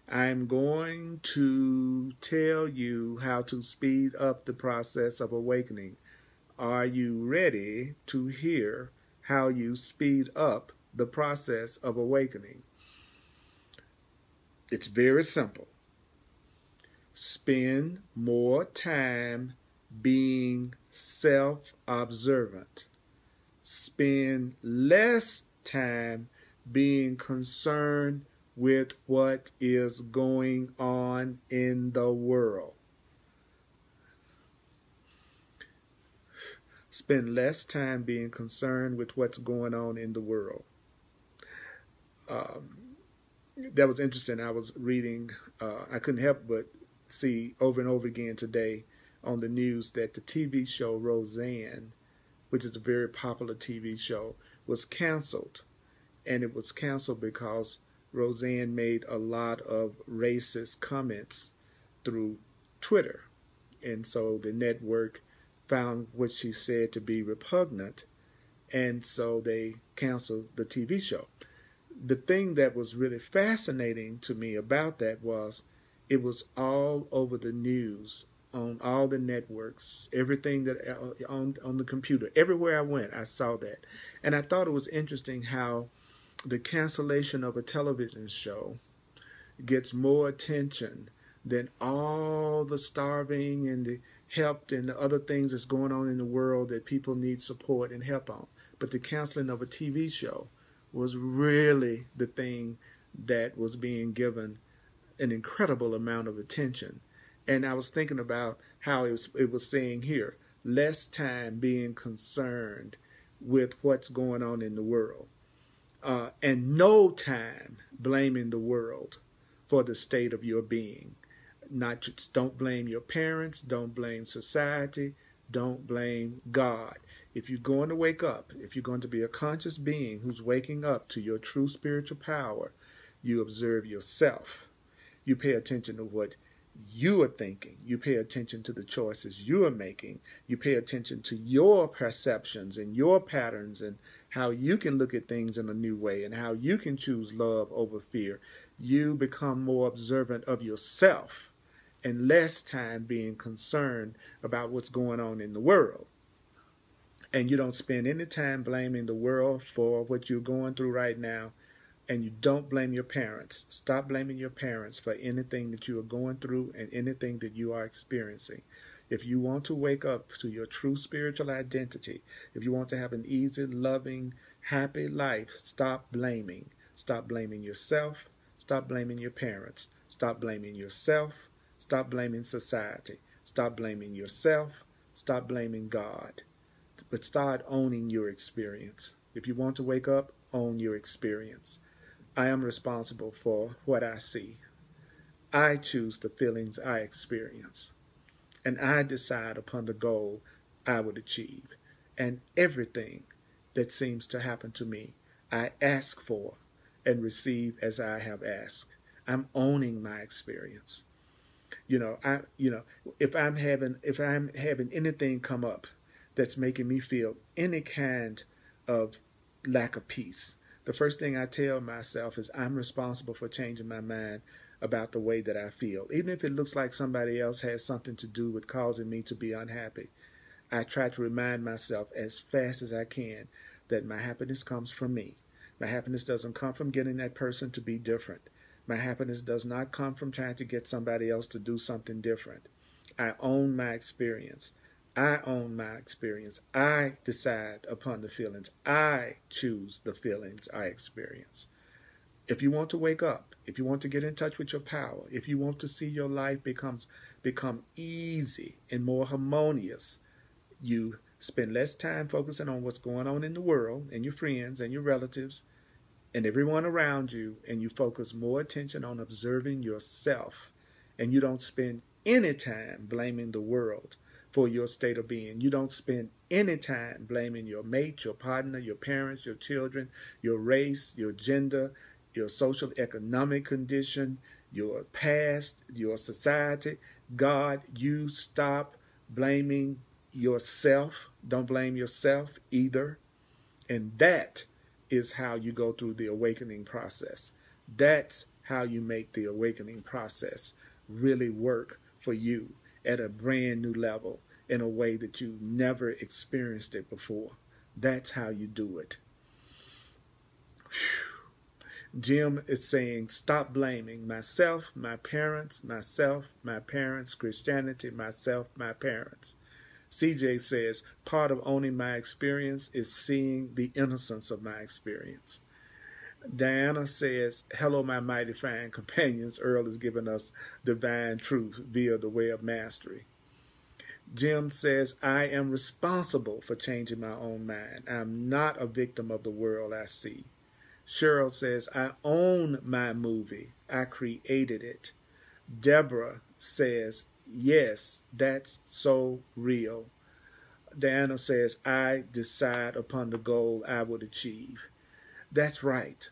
A: I'm going to tell you how to speed up the process of awakening. Are you ready to hear how you speed up the process of awakening? It's very simple. Spend more time being self-observant. Spend less time being concerned with what is going on in the world. Spend less time being concerned with what's going on in the world. That was interesting. I was reading, I couldn't help but see over and over again today on the news that the TV show Roseanne, which is a very popular TV show, was canceled. And it was canceled because Roseanne made a lot of racist comments through Twitter. And so the network found what she said to be repugnant, and so they canceled the TV show. The thing that was really fascinating to me about that was it was all over the news, on all the networks, everything that on the computer. Everywhere I went, I saw that. And I thought it was interesting how the cancellation of a television show gets more attention than all the starving and the help and the other things that's going on in the world that people need support and help on. But the canceling of a TV show was really the thing that was being given an incredible amount of attention. And I was thinking about how it was saying here, less time being concerned with what's going on in the world, and no time blaming the world for the state of your being. Don't blame your parents, don't blame society, don't blame God. If you're going to wake up, if you're going to be a conscious being who's waking up to your true spiritual power, you observe yourself. You pay attention to what you are thinking. You pay attention to the choices you are making. You pay attention to your perceptions and your patterns and how you can look at things in a new way and how you can choose love over fear. You become more observant of yourself and less time being concerned about what's going on in the world. And you don't spend any time blaming the world for what you're going through right now. And you don't blame your parents. Stop blaming your parents for anything that you are going through and anything that you are experiencing. If you want to wake up to your true spiritual identity, if you want to have an easy, loving, happy life, stop blaming. Stop blaming yourself. Stop blaming your parents. Stop blaming yourself. Stop blaming society. Stop blaming yourself. Stop blaming God. But start owning your experience. If you want to wake up, own your experience. I am responsible for what I see. I choose the feelings I experience. And I decide upon the goal I would achieve. And everything that seems to happen to me, I ask for and receive as I have asked. I'm owning my experience. If I'm having anything come up that's making me feel any kind of lack of peace, the first thing I tell myself is I'm responsible for changing my mind about the way that I feel. Even if it looks like somebody else has something to do with causing me to be unhappy, I try to remind myself as fast as I can that my happiness comes from me. My happiness doesn't come from getting that person to be different. My happiness does not come from trying to get somebody else to do something different. I own my experience. I own my experience. I decide upon the feelings. I choose the feelings I experience. If you want to wake up, if you want to get in touch with your power, if you want to see your life become easy and more harmonious, you spend less time focusing on what's going on in the world and your friends and your relatives and everyone around you, and you focus more attention on observing yourself, and you don't spend any time blaming the world for your state of being. You don't spend any time blaming your mate, your partner, your parents, your children, your race, your gender, your social economic condition, your past, your society. God, you stop blaming yourself. Don't blame yourself either. And that is how you go through the awakening process. That's how you make the awakening process really work for you at a brand new level in a way that you never experienced it before. That's how you do it. Whew. Jim is saying, stop blaming myself, my parents, Christianity, myself, my parents. CJ says, part of owning my experience is seeing the innocence of my experience. Diana says, hello, my mighty fine companions. Earl is giving us divine truth via the way of mastery. Jim says, I am responsible for changing my own mind. I'm not a victim of the world I see. Cheryl says, I own my movie. I created it. Deborah says, yes, that's so real. Diana says, I decide upon the goal I would achieve. That's right.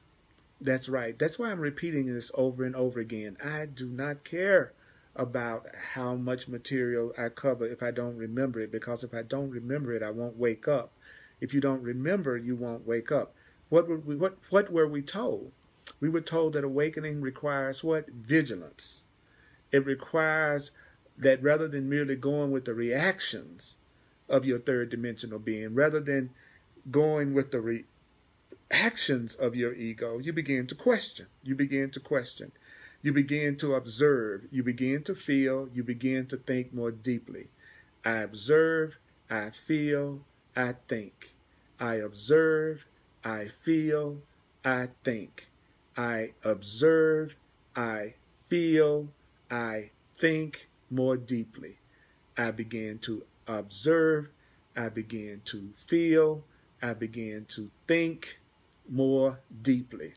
A: That's right. That's why I'm repeating this over and over again. I do not care about how much material I cover if I don't remember it, because if I don't remember it, I won't wake up. If you don't remember, you won't wake up. What were we told? We were told that awakening requires what? Vigilance. It requires that rather than merely going with the reactions of your third dimensional being, rather than going with the reactions of your ego, you begin to question. You begin to question. You begin to observe. You begin to feel. You begin to think more deeply. I observe. I feel. I think. I observe. I feel. I think. I observe. I feel. I think more deeply. I begin to observe. I begin to feel. I begin to think more deeply.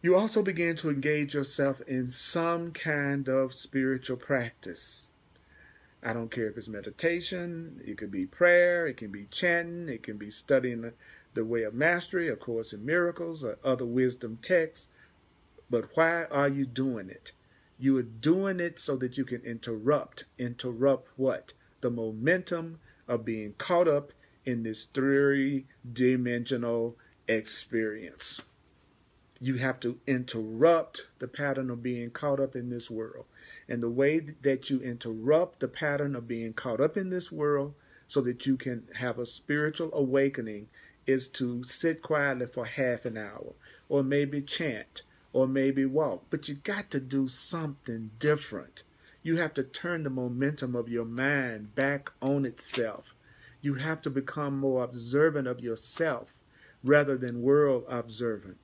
A: You also begin to engage yourself in some kind of spiritual practice. I don't care if it's meditation, it could be prayer, it can be chanting, it can be studying the way of mastery, A Course in Miracles, or other wisdom texts. But why are you doing it? You are doing it so that you can interrupt what? The momentum of being caught up in this three-dimensional experience. You have to interrupt the pattern of being caught up in this world. And the way that you interrupt the pattern of being caught up in this world so that you can have a spiritual awakening is to sit quietly for half an hour, or maybe chant, or maybe walk. But you got to do something different. You have to turn the momentum of your mind back on itself. You have to become more observant of yourself rather than world observant.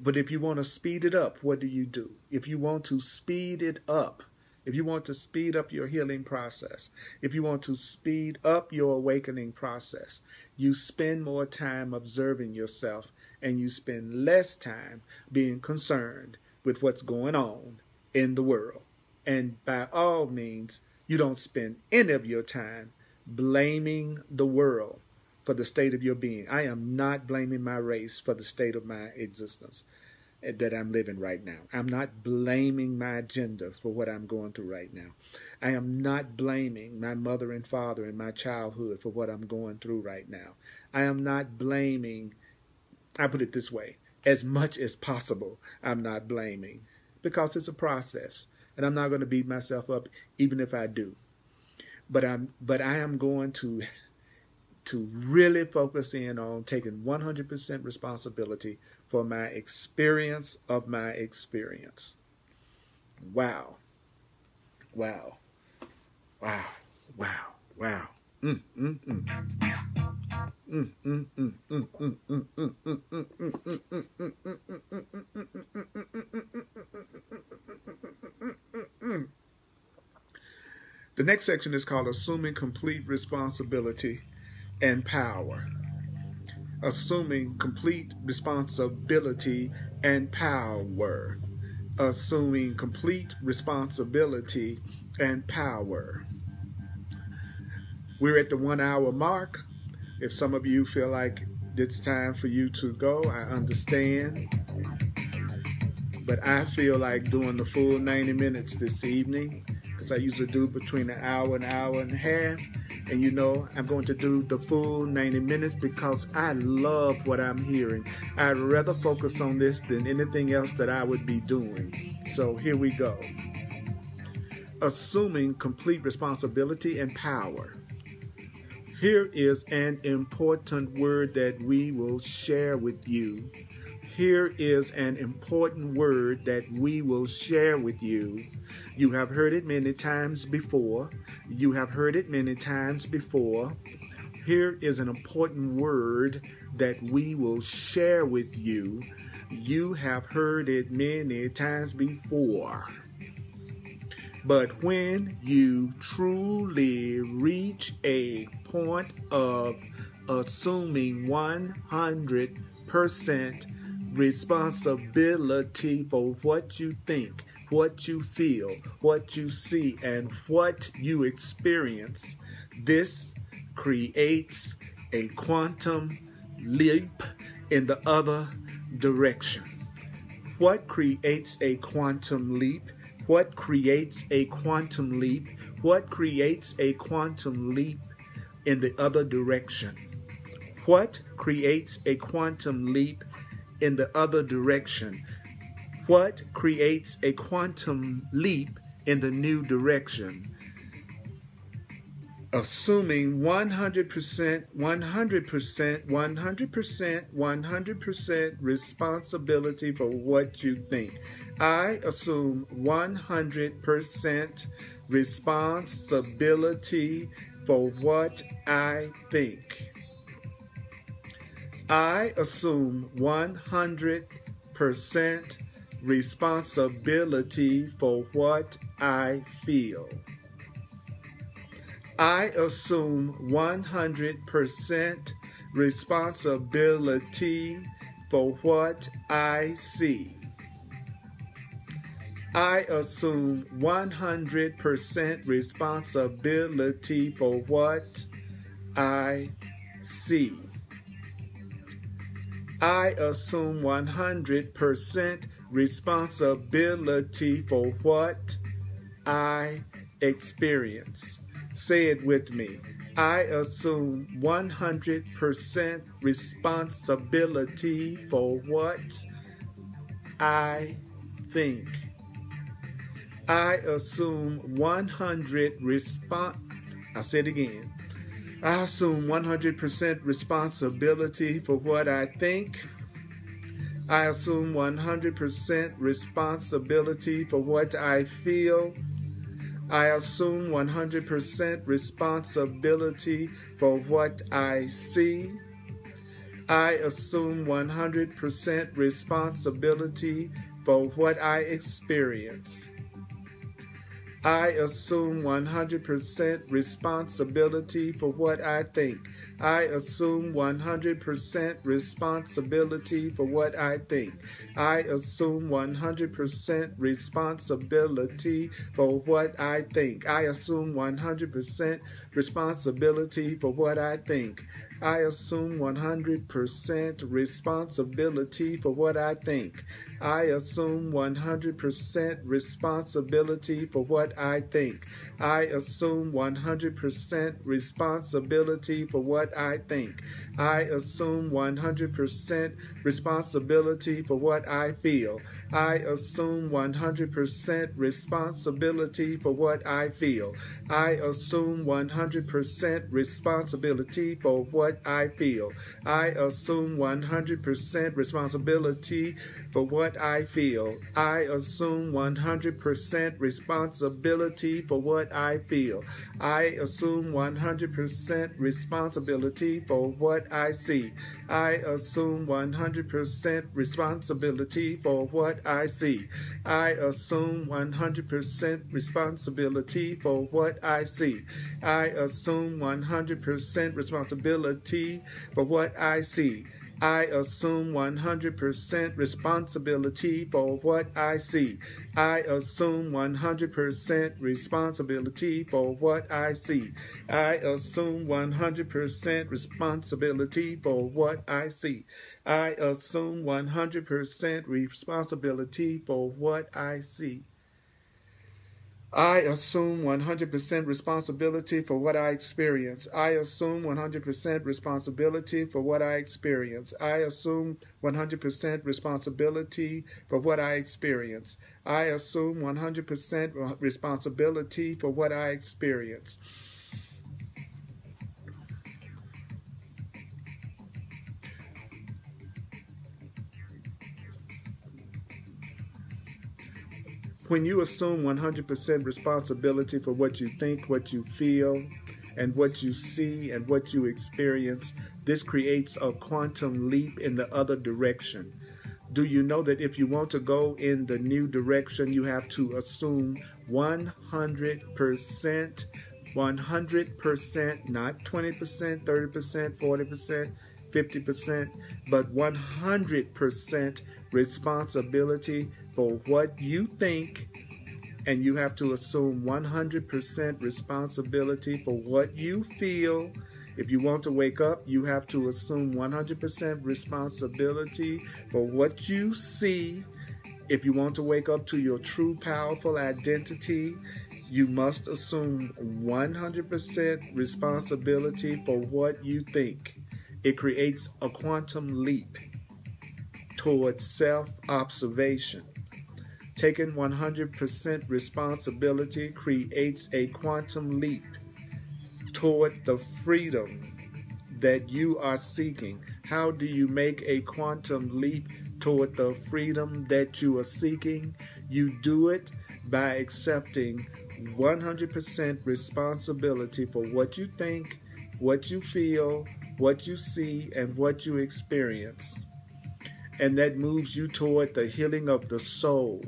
A: But if you want to speed it up, what do? If you want to speed it up, if you want to speed up your healing process, if you want to speed up your awakening process, you spend more time observing yourself and you spend less time being concerned with what's going on in the world. And by all means, you don't spend any of your time blaming the world for the state of your being. I am not blaming my race for the state of my existence that I'm living right now. I'm not blaming my agenda for what I'm going through right now. I am not blaming my mother and father in my childhood for what I'm going through right now. I am not blaming, I put it this way, as much as possible, I'm not blaming, because it's a process. And I'm not going to beat myself up even if I do. But I am going to really focus in on taking 100% responsibility for my experience of my experience. Wow. Wow. Wow. Wow. Wow. The next section is called Assuming Complete Responsibility and Power. Assuming complete responsibility and power. Assuming complete responsibility and power. We're at the 1 hour mark. If some of you feel like it's time for you to go, I understand. But I feel like doing the full 90 minutes this evening, because I usually do between an hour and a half. And you know, I'm going to do the full 90 minutes because I love what I'm hearing. I'd rather focus on this than anything else that I would be doing. So here we go. Assuming complete responsibility and power. Here is an important word that we will share with you. Here is an important word that we will share with you. You have heard it many times before. You have heard it many times before. Here is an important word that we will share with you. You have heard it many times before. But when you truly reach a point of assuming 100% responsibility for what you think, what you feel, what you see, and what you experience, this creates a quantum leap in the other direction. What creates a quantum leap? What creates a quantum leap? What creates a quantum leap in the other direction? What creates a quantum leap in the other direction? What creates a quantum leap in the new direction? assuming 100% responsibility for what you think. I assume 100% responsibility for what I think. I assume 100% responsibility for what I feel. I assume 100% responsibility for what I see. I assume 100% responsibility for what I see. I assume 100% responsibility for what I experience. Say it with me. I assume 100% responsibility for what I think. I assume 100% I'll say it again. I assume 100% responsibility for what I think. I assume 100% responsibility for what I feel. I assume 100% responsibility for what I see. I assume 100% responsibility for what I experience. I assume 100% responsibility for what I think. I assume 100% responsibility for what I think. I assume 100% responsibility for what I think. I assume 100% responsibility for what I think. I assume 100% responsibility for what I think. I assume 100% responsibility for what I think. I assume 100% responsibility for what I think. I assume 100% responsibility for what I feel. I assume 100% responsibility for what I feel. I assume 100% responsibility for what I feel. I assume 100% responsibility for what I feel. I assume 100% responsibility for what I feel. I assume 100% responsibility for what I see. I assume 100% responsibility for what I see. I assume 100% responsibility for what I see. I assume 100% responsibility for what I see. I assume 100% responsibility for what I see. I assume 100% responsibility for what I see. I assume 100% responsibility for what I see. I assume 100% responsibility for what I see. I assume 100% responsibility for what I experience. I assume 100% responsibility for what I experience. I assume 100% responsibility for what I experience. I assume 100% responsibility for what I experience. When you assume 100% responsibility for what you think, what you feel, and what you see and what you experience, this creates a quantum leap in the other direction. Do you know that if you want to go in the new direction, you have to assume 100%, 100%, not 20%, 30%, 40%, 50%, but 100% responsibility for what you think, and you have to assume 100% responsibility for what you feel. If you want to wake up, you have to assume 100% responsibility for what you see. If you want to wake up to your true powerful identity, you must assume 100% responsibility for what you think. It creates a quantum leap towards self-observation. Taking 100% responsibility creates a quantum leap toward the freedom that you are seeking? How do you make a quantum leap toward the freedom that you are seeking? You do it by accepting 100% responsibility for what you think, what you feel, what you see, and what you experience. And that moves you toward the healing of the soul.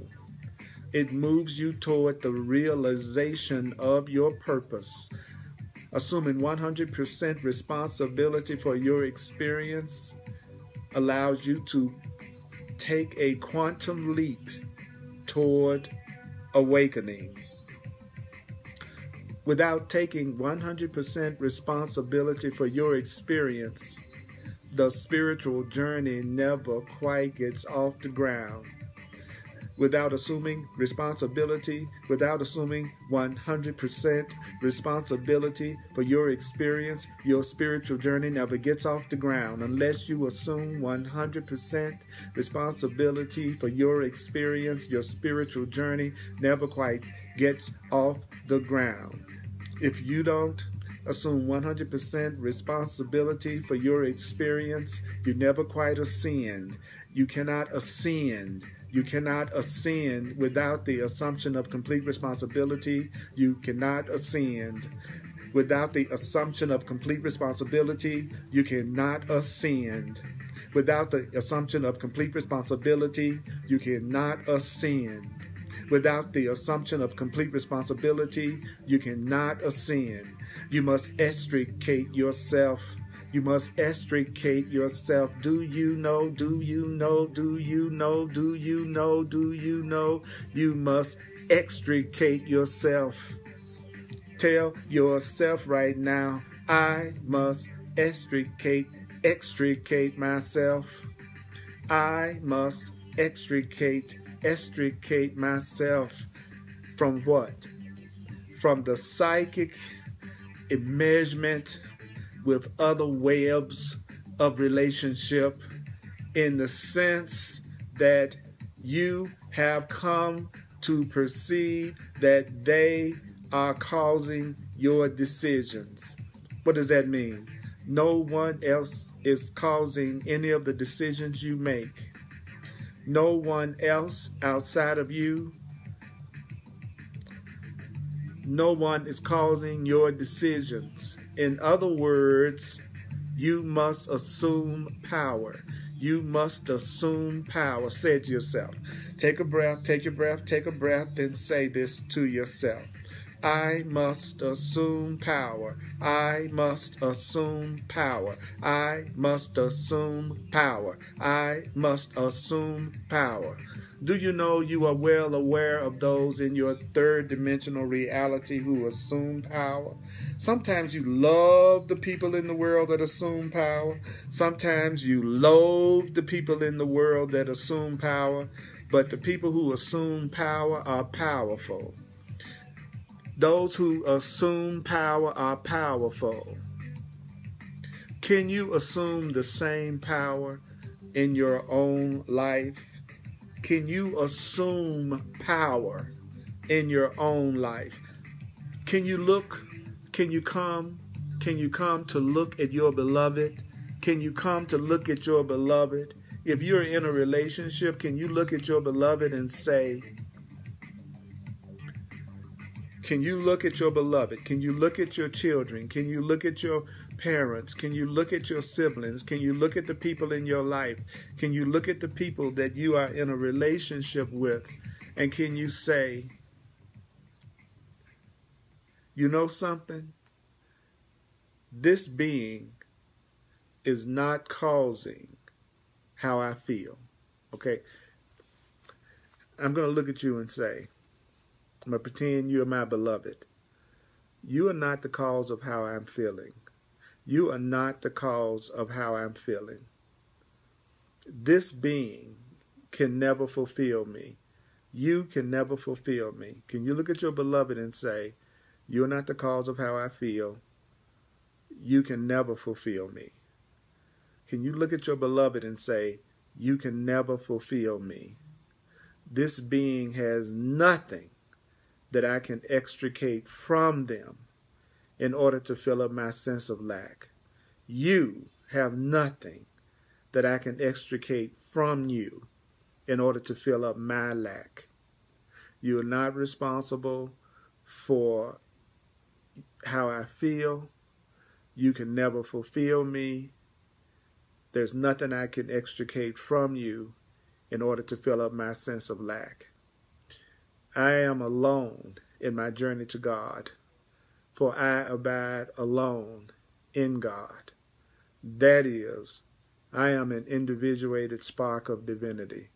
A: It moves you toward the realization of your purpose. Assuming 100% responsibility for your experience allows you to take a quantum leap toward awakening. Without taking 100% responsibility for your experience, the spiritual journey never quite gets off the ground. Without assuming responsibility, without assuming 100% responsibility for your experience, your spiritual journey never gets off the ground. Unless you assume 100% responsibility for your experience, your spiritual journey never quite gets off the ground. If you don't assume 100% responsibility for your experience, you never quite ascend. You cannot ascend. You cannot ascend without the assumption of complete responsibility. You cannot ascend. Without the assumption of complete responsibility, you cannot ascend. Without the assumption of complete responsibility, you cannot ascend. Without the assumption of complete responsibility, you cannot ascend. You must extricate yourself. You must extricate yourself. Do you know? Do you know? Do you know? Do you know? Do you know? You must extricate yourself. Tell yourself right now, I must extricate myself. I must extricate myself. From what? From the psychic enmeshment with other webs of relationship, in the sense that you have come to perceive that they are causing your decisions. What does that mean? No one else is causing any of the decisions you make. No one else outside of you. No one is causing your decisions. In other words, you must assume power. You must assume power. Say it to yourself. Take a breath, take your breath, take a breath, and say this to yourself. I must assume power. I must assume power. I must assume power. I must assume power. Do you know you are well aware of those in your third dimensional reality who assume power? Sometimes you love the people in the world that assume power. Sometimes you loathe the people in the world that assume power. But the people who assume power are powerful. Those who assume power are powerful. Can you assume the same power in your own life? Can you assume power in your own life? Can you come to look at your beloved? Can you come to look at your beloved? If you're in a relationship, can you look at your beloved and say, can you look at your beloved? Can you look at your children? Can you look at your parents? Can you look at your siblings? Can you look at the people in your life? Can you look at the people that you are in a relationship with? And can you say, you know something? This being is not causing how I feel. Okay? I'm going to look at you and say, I'm going to pretend you're my beloved. You are not the cause of how I'm feeling. You are not the cause of how I'm feeling. This being can never fulfill me. You can never fulfill me. Can you look at your beloved and say, you're not the cause of how I feel. You can never fulfill me. Can you look at your beloved and say, you can never fulfill me. This being has nothing that I can extricate from them in order to fill up my sense of lack. You have nothing that I can extricate from you in order to fill up my lack. You are not responsible for how I feel. You can never fulfill me. There's nothing I can extricate from you in order to fill up my sense of lack. I am alone in my journey to God, for I abide alone in God. That is, I am an individuated spark of divinity.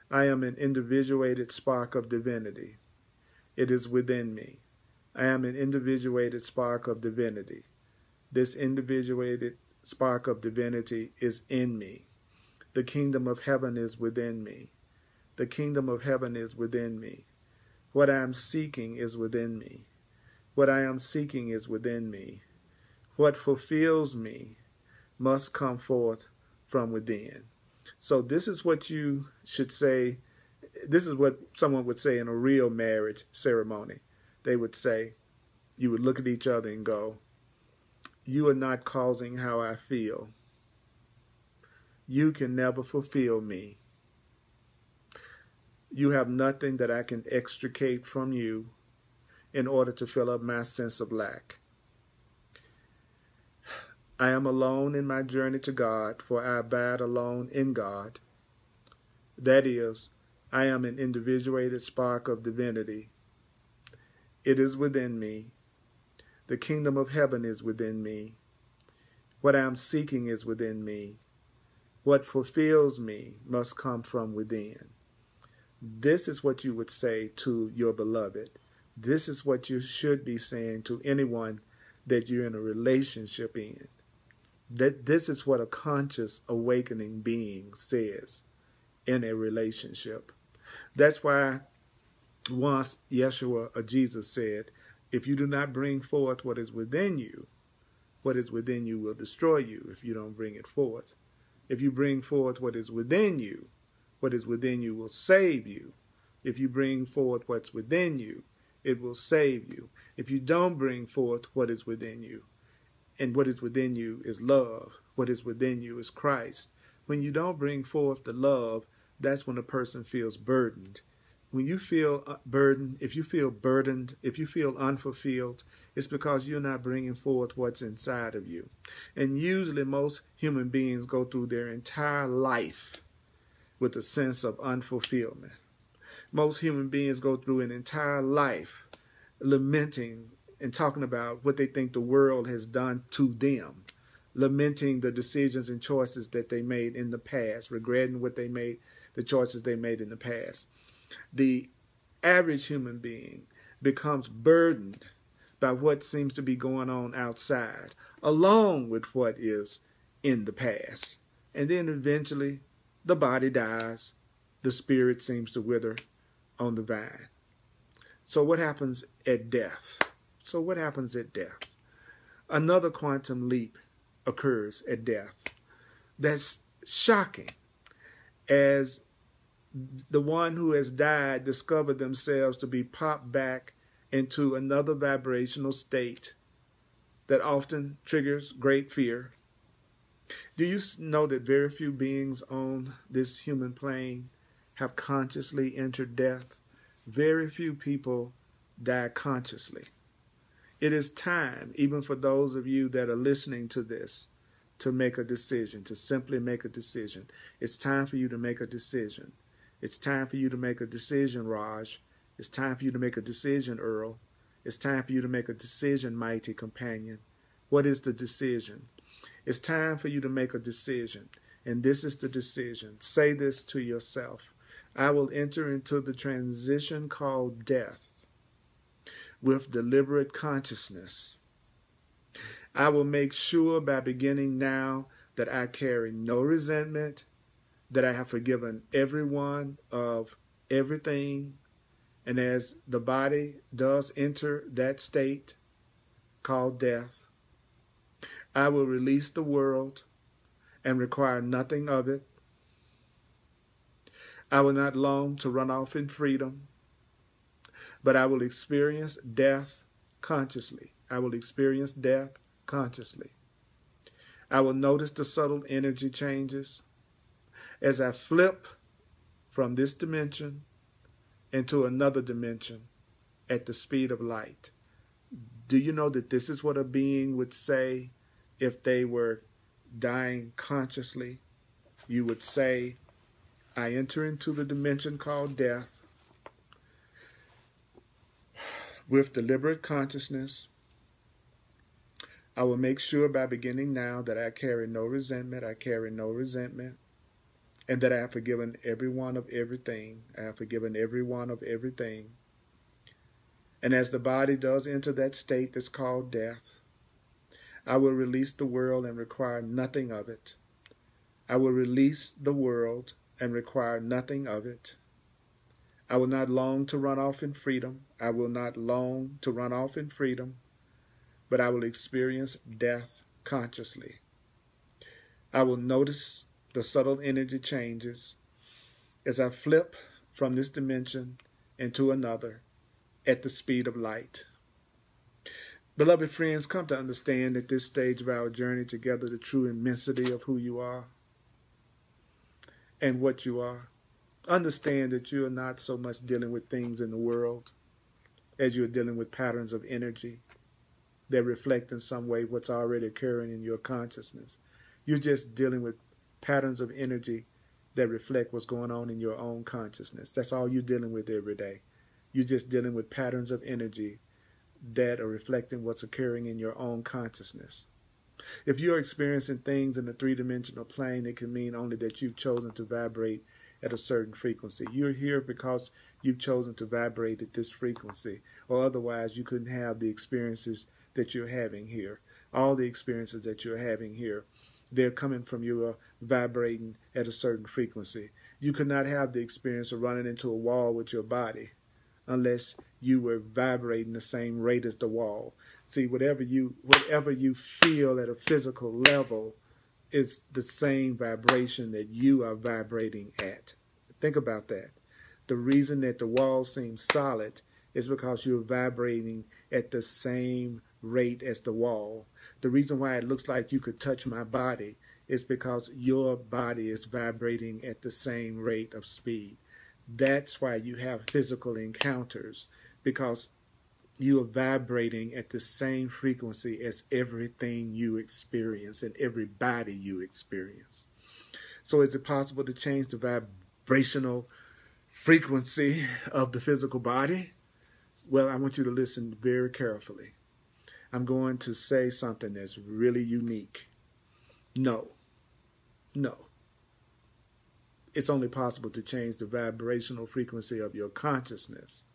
A: I am an individuated spark of divinity. It is within me. I am an individuated spark of divinity. This individuated spark of divinity is in me. The kingdom of heaven is within me. The kingdom of heaven is within me. What I am seeking is within me. What I am seeking is within me. What fulfills me must come forth from within. So this is what you should say. This is what someone would say in a real marriage ceremony. They would say, you would look at each other and go, you are not causing how I feel. You can never fulfill me. You have nothing that I can extricate from you in order to fill up my sense of lack. I am alone in my journey to God, for I abide alone in God. That is, I am an individuated spark of divinity. It is within me. The kingdom of heaven is within me. What I am seeking is within me. What fulfills me must come from within. This is what you would say to your beloved. This is what you should be saying to anyone that you're in a relationship in. That this is what a conscious awakening being says in a relationship. That's why once Yeshua or Jesus said, if you do not bring forth what is within you will destroy you if you don't bring it forth. If you bring forth what is within you will save you. If you bring forth what's within you, it will save you. If you don't bring forth what is within you, and what is within you is love, what is within you is Christ. When you don't bring forth the love, that's when a person feels burdened. When you feel burdened, if you feel unfulfilled, it's because you're not bringing forth what's inside of you. And usually most human beings go through their entire life with a sense of unfulfillment. Most human beings go through an entire life lamenting and talking about what they think the world has done to them, lamenting the decisions and choices that they made in the past, regretting the choices they made in the past. The average human being becomes burdened by what seems to be going on outside, along with what is in the past. And then eventually the body dies, the spirit seems to wither on the vine. So what happens at death? Another quantum leap occurs at death. That's shocking, as the one who has died discovered themselves to be popped back into another vibrational state that often triggers great fear. Do you know that very few beings on this human plane have consciously entered death? Very few people die consciously. It is time, even for those of you that are listening to this, to make a decision, to simply make a decision. It's time for you to make a decision. It's time for you to make a decision, Raj. It's time for you to make a decision, Earl. It's time for you to make a decision, mighty companion. What is the decision? It's time for you to make a decision. And this is the decision. Say this to yourself. I will enter into the transition called death with deliberate consciousness. I will make sure by beginning now that I carry no resentment, that I have forgiven everyone of everything. And as the body does enter that state called death, I will release the world and require nothing of it. I will not long to run off in freedom, but I will experience death consciously. I will experience death consciously. I will notice the subtle energy changes as I flip from this dimension into another dimension at the speed of light. Do you know that this is what a being would say if they were dying consciously? You would say, I enter into the dimension called death with deliberate consciousness. I will make sure by beginning now that I carry no resentment, and that I have forgiven everyone of everything. I have forgiven everyone of everything. And as the body does enter that state that's called death, I will release the world and require nothing of it. I will release the world and require nothing of it. I will not long to run off in freedom. I will not long to run off in freedom, but I will experience death consciously. I will notice the subtle energy changes as I flip from this dimension into another at the speed of light. Beloved friends, come to understand at this stage of our journey together the true immensity of who you are and what you are. Understand that you are not so much dealing with things in the world as you are dealing with patterns of energy that reflect in some way what's already occurring in your consciousness. You're just dealing with patterns of energy that reflect what's going on in your own consciousness. That's all you're dealing with every day. You're just dealing with patterns of energy that are reflecting what's occurring in your own consciousness. If you're experiencing things in the three-dimensional plane, it can mean only that you've chosen to vibrate at a certain frequency. You're here because you've chosen to vibrate at this frequency, or otherwise you couldn't have the experiences that you're having here. All the experiences that you're having here, they're coming from you vibrating at a certain frequency. You could not have the experience of running into a wall with your body unless you were vibrating the same rate as the wall. See, whatever you feel at a physical level is the same vibration that you are vibrating at. Think about that. The reason that the wall seems solid is because you're vibrating at the same rate as the wall. The reason why it looks like you could touch my body is because your body is vibrating at the same rate of speed. That's why you have physical encounters, because you are vibrating at the same frequency as everything you experience and everybody you experience. So is it possible to change the vibrational frequency of the physical body? Well, I want you to listen very carefully. I'm going to say something that's really unique. No. It's only possible to change the vibrational frequency of your consciousness,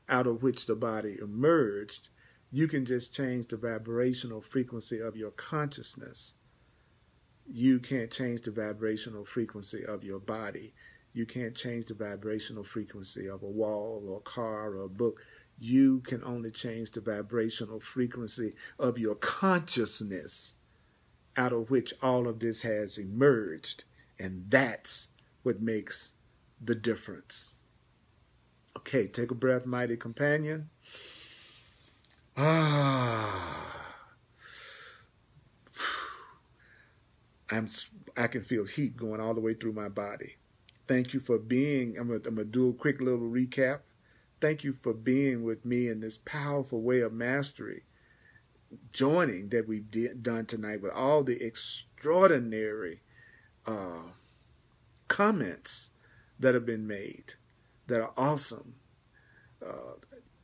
A: out of which the body emerged. You can just change the vibrational frequency of your consciousness. You can't change the vibrational frequency of your body. You can't change the vibrational frequency of a wall or a car or a book. You can only change the vibrational frequency of your consciousness, out of which all of this has emerged. And that's what makes the difference. Okay, take a breath, mighty companion. I can feel heat going all the way through my body. Thank you for being, I'm going to do a quick little recap. Thank you for being with me in this powerful way of mastery, joining that we've done tonight with all the extraordinary comments that have been made that are awesome.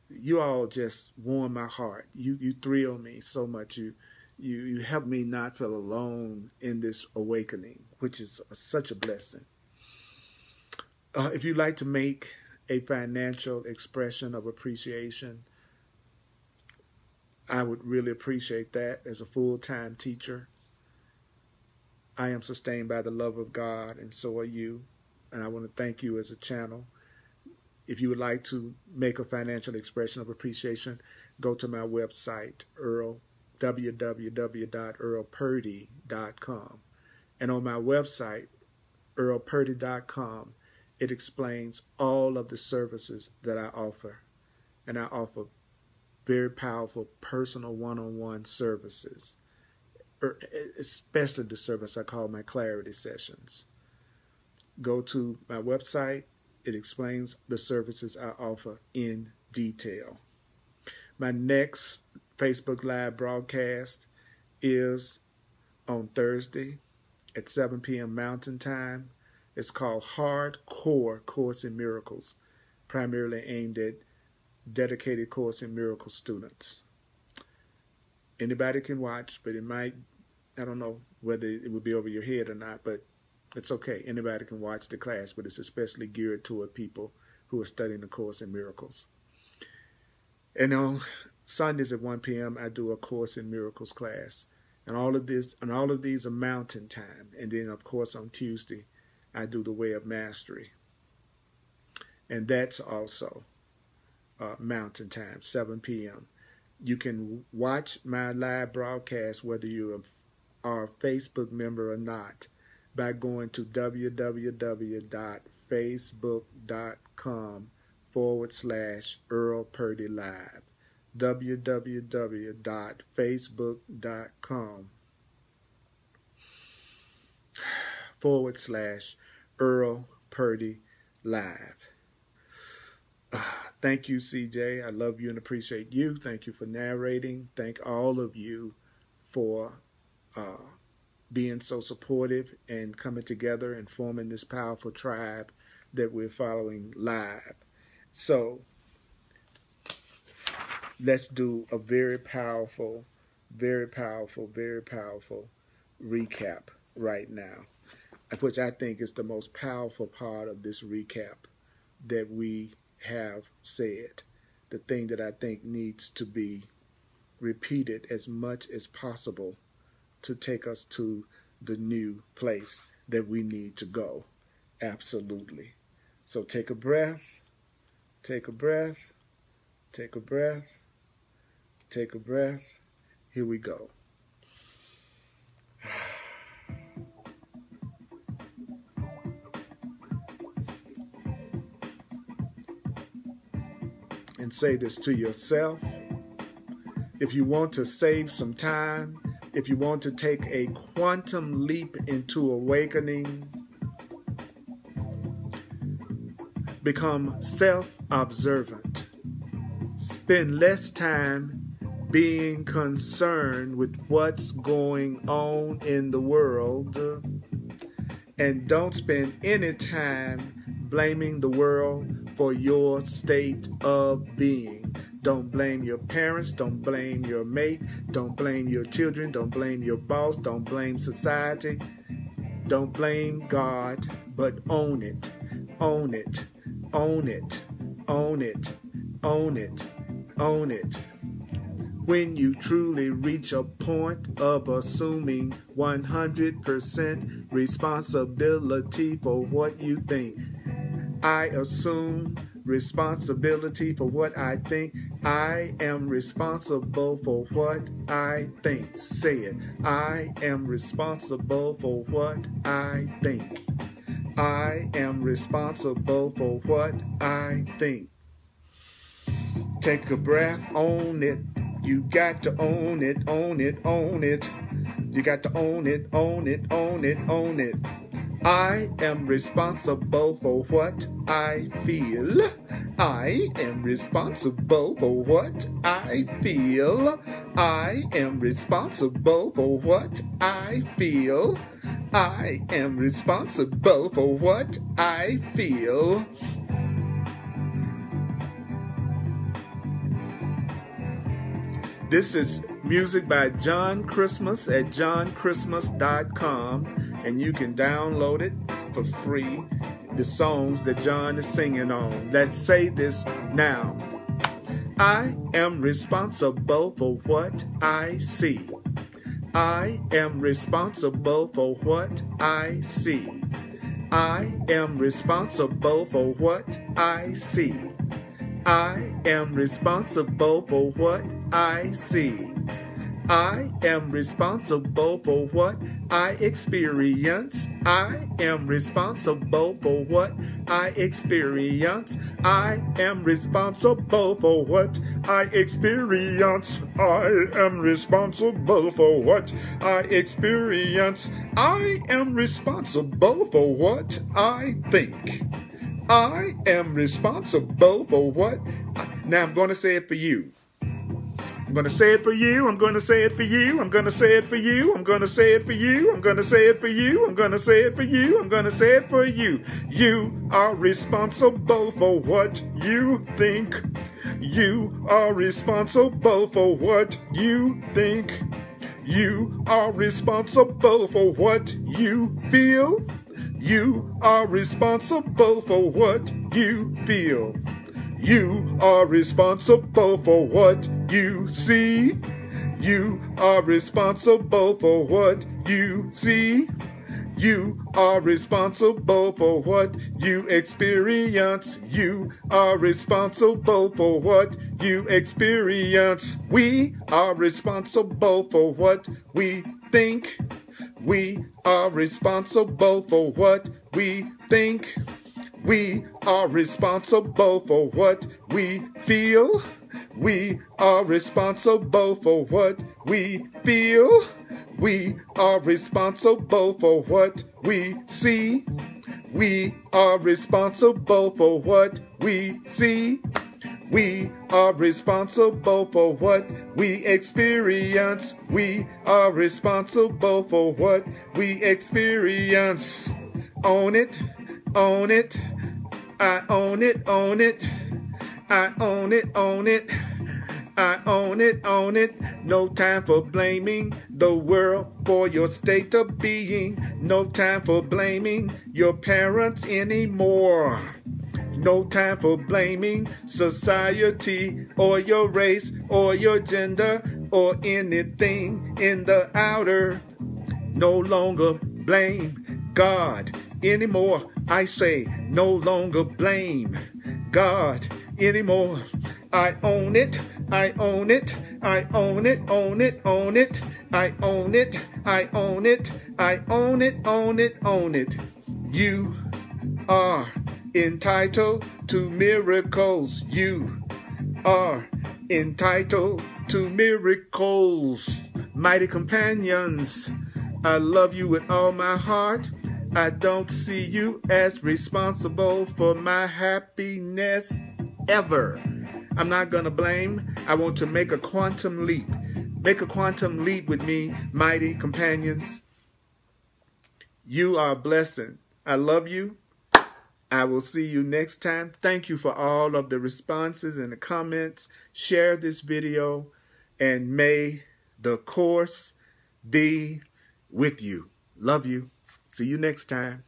A: You all just warm my heart. You thrill me so much. You help me not feel alone in this awakening, which is such a blessing. If you'd like to make a financial expression of appreciation, I would really appreciate that. As a full-time teacher, I am sustained by the love of God, and so are you. And I want to thank you as a channel. If you would like to make a financial expression of appreciation, go to my website, www.earlpurdy.com. And on my website, earlpurdy.com, it explains all of the services that I offer. And I offer very powerful personal one-on-one services, especially the service I call my clarity sessions. Go to my website. It explains the services I offer in detail. My next Facebook Live broadcast is on Thursday at 7 p.m. Mountain Time. It's called Hardcore Course in Miracles, primarily aimed at dedicated Course in Miracles students. Anybody can watch, but it might, I don't know whether it will be over your head or not, but it's okay. Anybody can watch the class, but it's especially geared toward people who are studying the Course in Miracles. And on Sundays at 1 p.m., I do a Course in Miracles class. And all of these are Mountain Time. And then, of course, on Tuesday, I do the Way of Mastery. And that's also Mountain Time, 7 p.m. You can watch my live broadcast, whether you are a Facebook member or not, by going to www.facebook.com/Earl Purdy Live. www.facebook.com/Earl Purdy Live. Thank you, CJ. I love you and appreciate you. Thank you for narrating. Thank all of you for being so supportive and coming together and forming this powerful tribe that we're following live. So let's do a very powerful recap right now, which I think is the most powerful part of this recap that we have said, the thing that I think needs to be repeated as much as possible to take us to the new place that we need to go. Absolutely. So take a breath, take a breath, take a breath, take a breath. Here we go. And say this to yourself. If you want to save some time, if you want to take a quantum leap into awakening, become self-observant. Spend less time being concerned with what's going on in the world, and don't spend any time blaming the world for your state of being. Don't blame your parents, don't blame your mate, don't blame your children, don't blame your boss, don't blame society, don't blame God, but own it, own it, own it, own it, own it, own it. When you truly reach a point of assuming 100% responsibility for what you think. I assume responsibility for what I think. I am responsible for what I think. Say it. I am responsible for what I think. I am responsible for what I think. Take a breath, own it. You got to own it, own it, own it. You got to own it, own it, own it, own it. I am responsible for what I feel. I am responsible for what I feel. I am responsible for what I feel. I am responsible for what I feel. This is music by John Christmas at johnchristmas.com, and you can download it for free, the songs that John is singing on. Let's say this now. I am responsible for what I see. I am responsible for what I see. I am responsible for what I see. I am responsible for what I see. I am responsible for what I experience. I am responsible for what I experience. I am responsible for what I experience. I am responsible for what I experience. I am responsible for what I think. I am responsible for what Now I'm going to say it for you. I'm going to say it for you. I'm going to say it for you. I'm going to say it for you. I'm going to say it for you. I'm going to say it for you. I'm going to say it for you. I'm going to say it for you. You are responsible for what you think. You are responsible for what you think. You are responsible for what you feel. You are responsible for what you feel. You are responsible for what you see. You are responsible for what you see. You are responsible for what you experience. You are responsible for what you experience. We are responsible for what we think. We are responsible for what we think. We are responsible for what we feel. We are responsible for what we feel. We are responsible for what we see. We are responsible for what we see. We are responsible for what we experience. We are responsible for what we experience. Own it, own it. I own it, own it. I own it, own it. I own it, own it. No time for blaming the world for your state of being. No time for blaming your parents anymore. No time for blaming society or your race or your gender or anything in the outer. No longer blame God anymore. I say no longer blame God anymore. I own it. I own it. I own it. Own it. Own it. I own it. I own it. I own it. Own it. Own it. You are entitled to miracles. You are entitled to miracles. Mighty companions, I love you with all my heart. I don't see you as responsible for my happiness ever. I'm not gonna blame. I want to make a quantum leap. Make a quantum leap with me, mighty companions. You are a blessing. I love you. I will see you next time. Thank you for all of the responses and the comments. Share this video, and may the course be with you. Love you. See you next time.